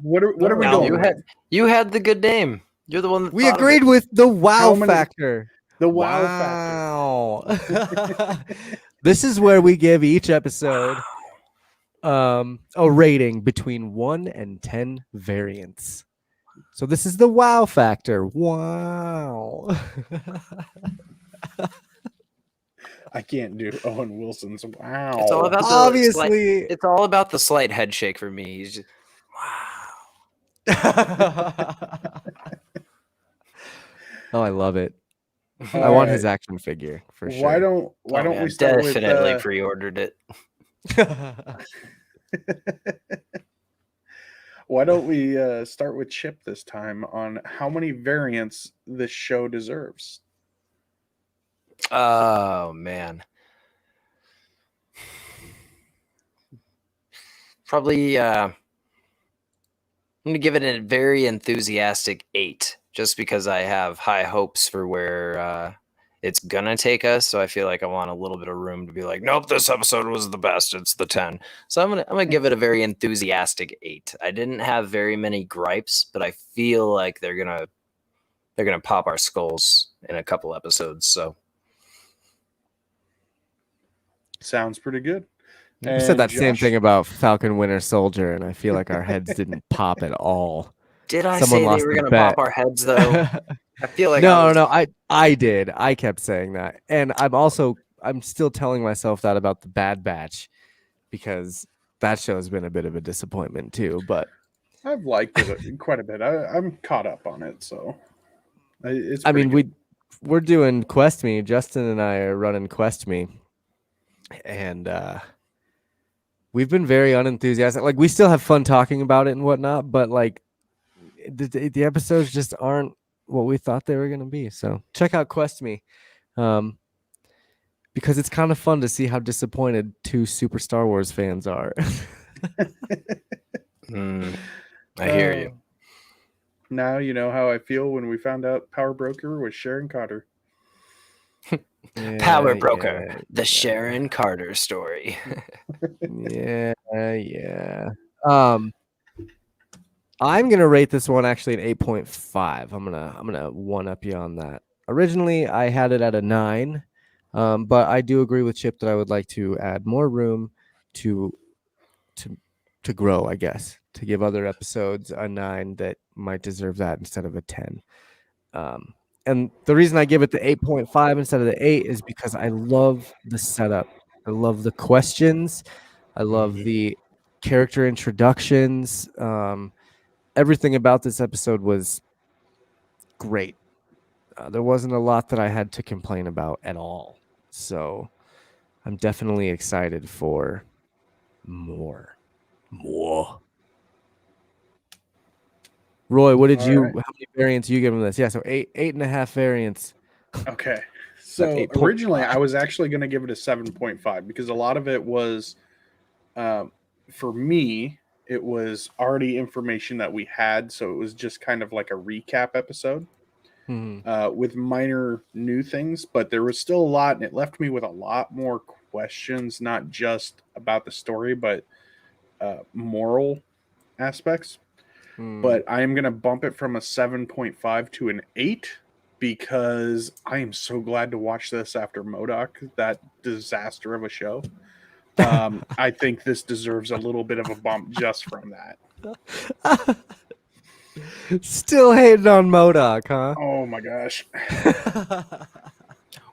What are we going? You had the good name. You're the one that we agreed with the wow factor. The wow factor. This is where we give each episode a rating between 1 and 10 variants. So this is the wow factor. Wow. I can't do Owen Wilson's wow. It's all about obviously. It's all about the slight head shake for me. He's just wow. Oh, I love it. I want his action figure for sure. Why don't we start definitely pre-ordered it. Why don't we start with Chip this time on how many variants this show deserves? Oh man. Probably I'm gonna give it a very enthusiastic 8, just because I have high hopes for where it's gonna take us. So I feel like I want a little bit of room to be like, nope, this episode was the best. It's the 10. So I'm gonna give it a very enthusiastic 8. I didn't have very many gripes, but I feel like they're gonna pop our skulls in a couple episodes. So sounds pretty good. You said that same thing about Falcon Winter Soldier, and I feel like our heads didn't pop at all. Did I say they were going to pop our heads, though? I feel like no, I did. I kept saying that. And I'm still telling myself that about the Bad Batch, because that show has been a bit of a disappointment too. But I've liked it quite a bit. I'm caught up on it, so it's. I mean, we're doing Quest Me. Justin and I are running Quest Me, and we've been very unenthusiastic. Like we still have fun talking about it and whatnot, but like the episodes just aren't what we thought they were going to be. So check out Quest Me, because it's kind of fun to see how disappointed two super Star Wars fans are. I hear you. Now you know how I feel when we found out Power Broker was Sharon Carter. Power Broker, the Sharon Carter story. Yeah. I'm gonna rate this one actually an 8.5. I'm gonna one up you on that. Originally, I had it at a 9, but I do agree with Chip that I would like to add more room to grow. I guess to give other episodes a 9 that might deserve that instead of a 10. And the reason I give it the 8.5 instead of the 8 is because I love the setup. I love the questions. I love the character introductions. Everything about this episode was great. There wasn't a lot that I had to complain about at all. So I'm definitely excited for more. Roy, what did All you? right. How many variants you give him this? Yeah, so 8.5 variants. Okay. So 8.5. originally I was actually going to give it a 7.5 because a lot of it was, for me, it was already information that we had. So it was just kind of like a recap episode with minor new things, but there was still a lot and it left me with a lot more questions, not just about the story, but moral aspects. But I am going to bump it from a 7.5 to an 8 because I am so glad to watch this after MODOK, that disaster of a show. I think this deserves a little bit of a bump just from that. Still hating on MODOK, huh? Oh my gosh.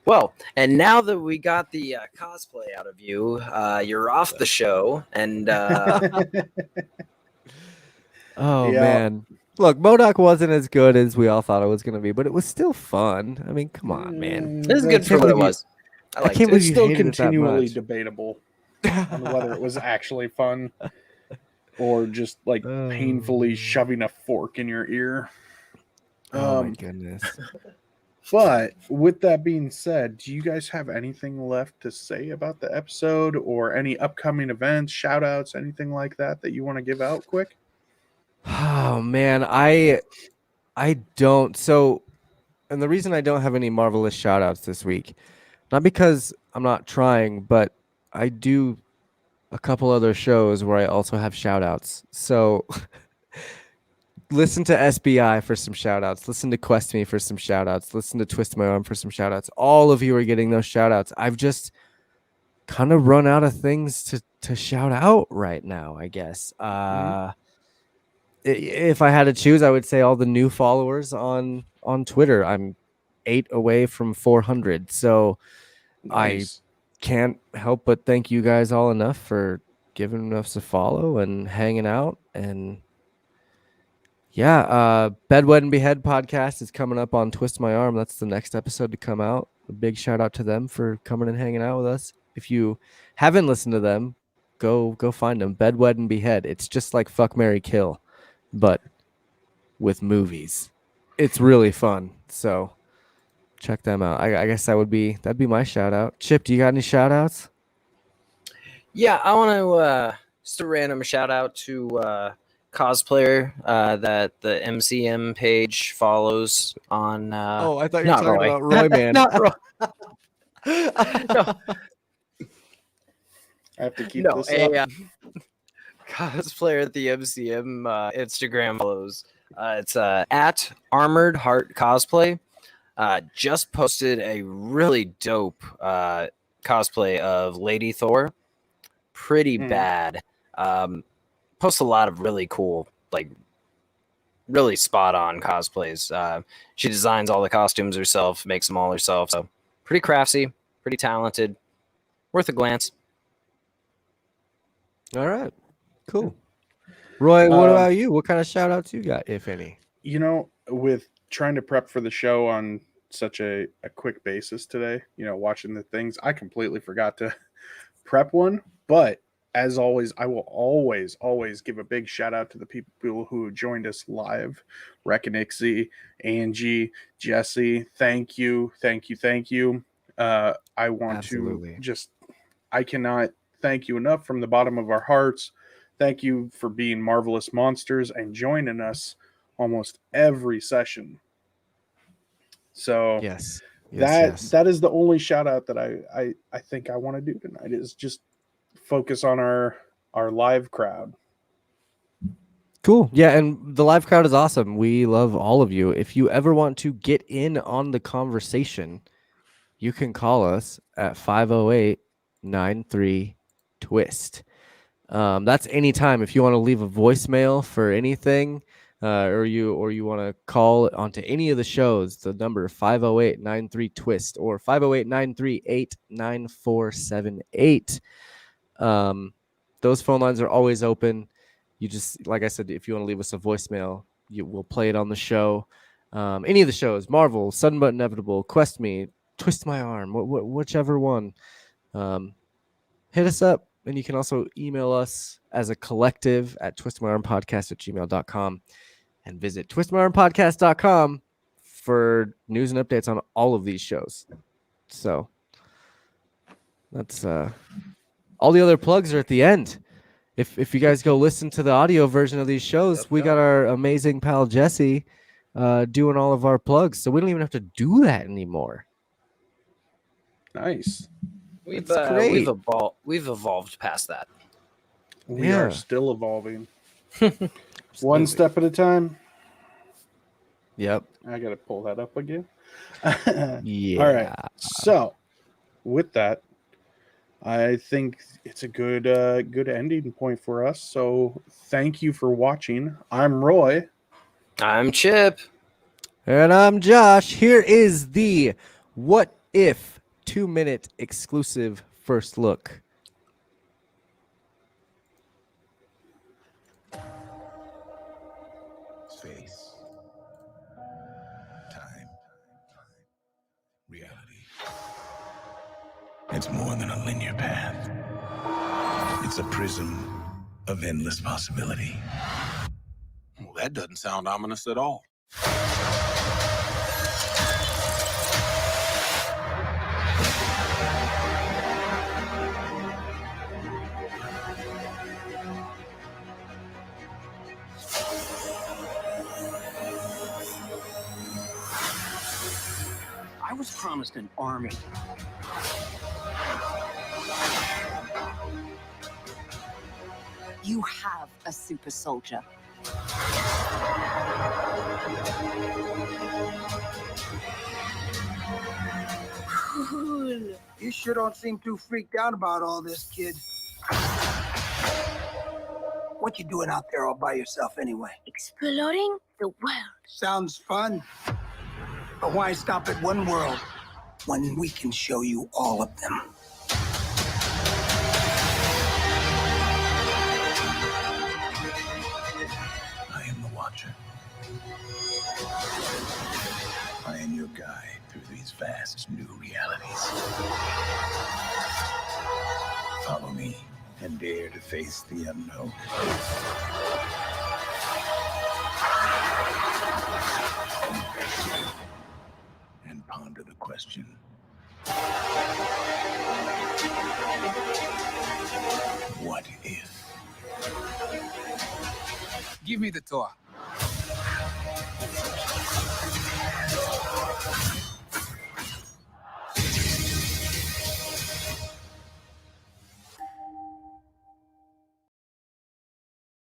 Well, and now that we got the cosplay out of you, you're off the show, and Oh Yeah. man. Look, MODOK wasn't as good as we all thought it was going to be, but it was still fun. I mean, come on, man. this is good for can't what it believe you- was. I I liked can't it. believe It's you still hated it that continually much. debatable on whether it was actually fun or just like painfully shoving a fork in your ear. Oh my goodness. But with that being said, do you guys have anything left to say about the episode or any upcoming events, shout outs, anything like that that you want to give out quick? Oh man, I don't. So, and the reason I don't have any marvelous shout outs this week, not because I'm not trying, but I do a couple other shows where I also have shout outs. So listen to SBI for some shout outs. Listen to Quest Me for some shout outs. Listen to Twist My Arm for some shout outs. All of you are getting those shout outs. I've just kind of run out of things to shout out right now, I guess. If I had to choose, I would say all the new followers on Twitter. I'm 8 away from 400. So Nice. I can't help but thank you guys all enough for giving us a follow and hanging out. And yeah, Bed, Wed, and Behead podcast is coming up on Twist My Arm. That's the next episode to come out. A big shout out to them for coming and hanging out with us. If you haven't listened to them, go find them. Bed, Wed, and Behead. It's just like Fuck, Marry, Kill, but with movies. It's really fun. So check them out. I guess that'd be my shout out. Chip, do you got any shout outs? Yeah, I want to just a random shout out to cosplayer that the MCM page follows on. I thought you were talking about Roy, man. Not Roy. I have to keep this up. Cosplayer at the MCM Instagram follows. It's at Armored Heart Cosplay. Just posted a really dope cosplay of Lady Thor. Pretty bad. Posts a lot of really cool, like really spot on cosplays. She designs all the costumes herself, makes them all herself. So pretty crafty, pretty talented. Worth a glance. All right. Cool. Roy, what about you? What kind of shout outs you got, if any? You know, with trying to prep for the show on such a quick basis today, watching the things, I completely forgot to prep one. But as always, I will always give a big shout out to the people who joined us live. Reckonixie, Angie, Jesse, thank you. I want Absolutely. to just, I cannot thank you enough from the bottom of our hearts. Thank you for being marvelous monsters and joining us almost every session. So Yes. that is the only shout out that I think I want to do tonight, is just focus on our live crowd. Cool. Yeah, and the live crowd is awesome. We love all of you. If you ever want to get in on the conversation, you can call us at 508-93-TWIST. That's anytime. If you want to leave a voicemail for anything, or you want to call onto any of the shows, the number 508-93-TWIST or 508-938-9478. Those phone lines are always open. You just, like I said, if you want to leave us a voicemail, we'll play it on the show. Any of the shows, Marvel, Sudden But Inevitable, Quest Me, Twist My Arm, whichever one. Hit us up, and you can also email us as a collective at twistmyarmpodcast@gmail.com, and visit twistmyarmpodcast.com for news and updates on all of these shows. So that's all the other plugs are at the end. If you guys go listen to the audio version of these shows, we got our amazing pal Jesse doing all of our plugs, so we don't even have to do that anymore. Nice. We've great. we've evolved past that. We are still evolving. One Absolutely. step at a time. Yep. I got to pull that up again. Yeah. All right. So, with that, I think it's a good ending point for us. So, thank you for watching. I'm Roy. I'm Chip. And I'm Josh. Here is the What If 2-minute exclusive first look. Space, time, reality. It's more than a linear path. It's a prism of endless possibility. Well, that doesn't sound ominous at all. I was promised an army. You have a super soldier. Cool. You sure don't seem too freaked out about all this, kid. What you doing out there all by yourself anyway? Exploring the world. Sounds fun. But why stop at one world when we can show you all of them? I am the Watcher. I am your guide through these vast new realities. Follow me and dare to face the unknown. And ponder the question. What if? Give me the tour.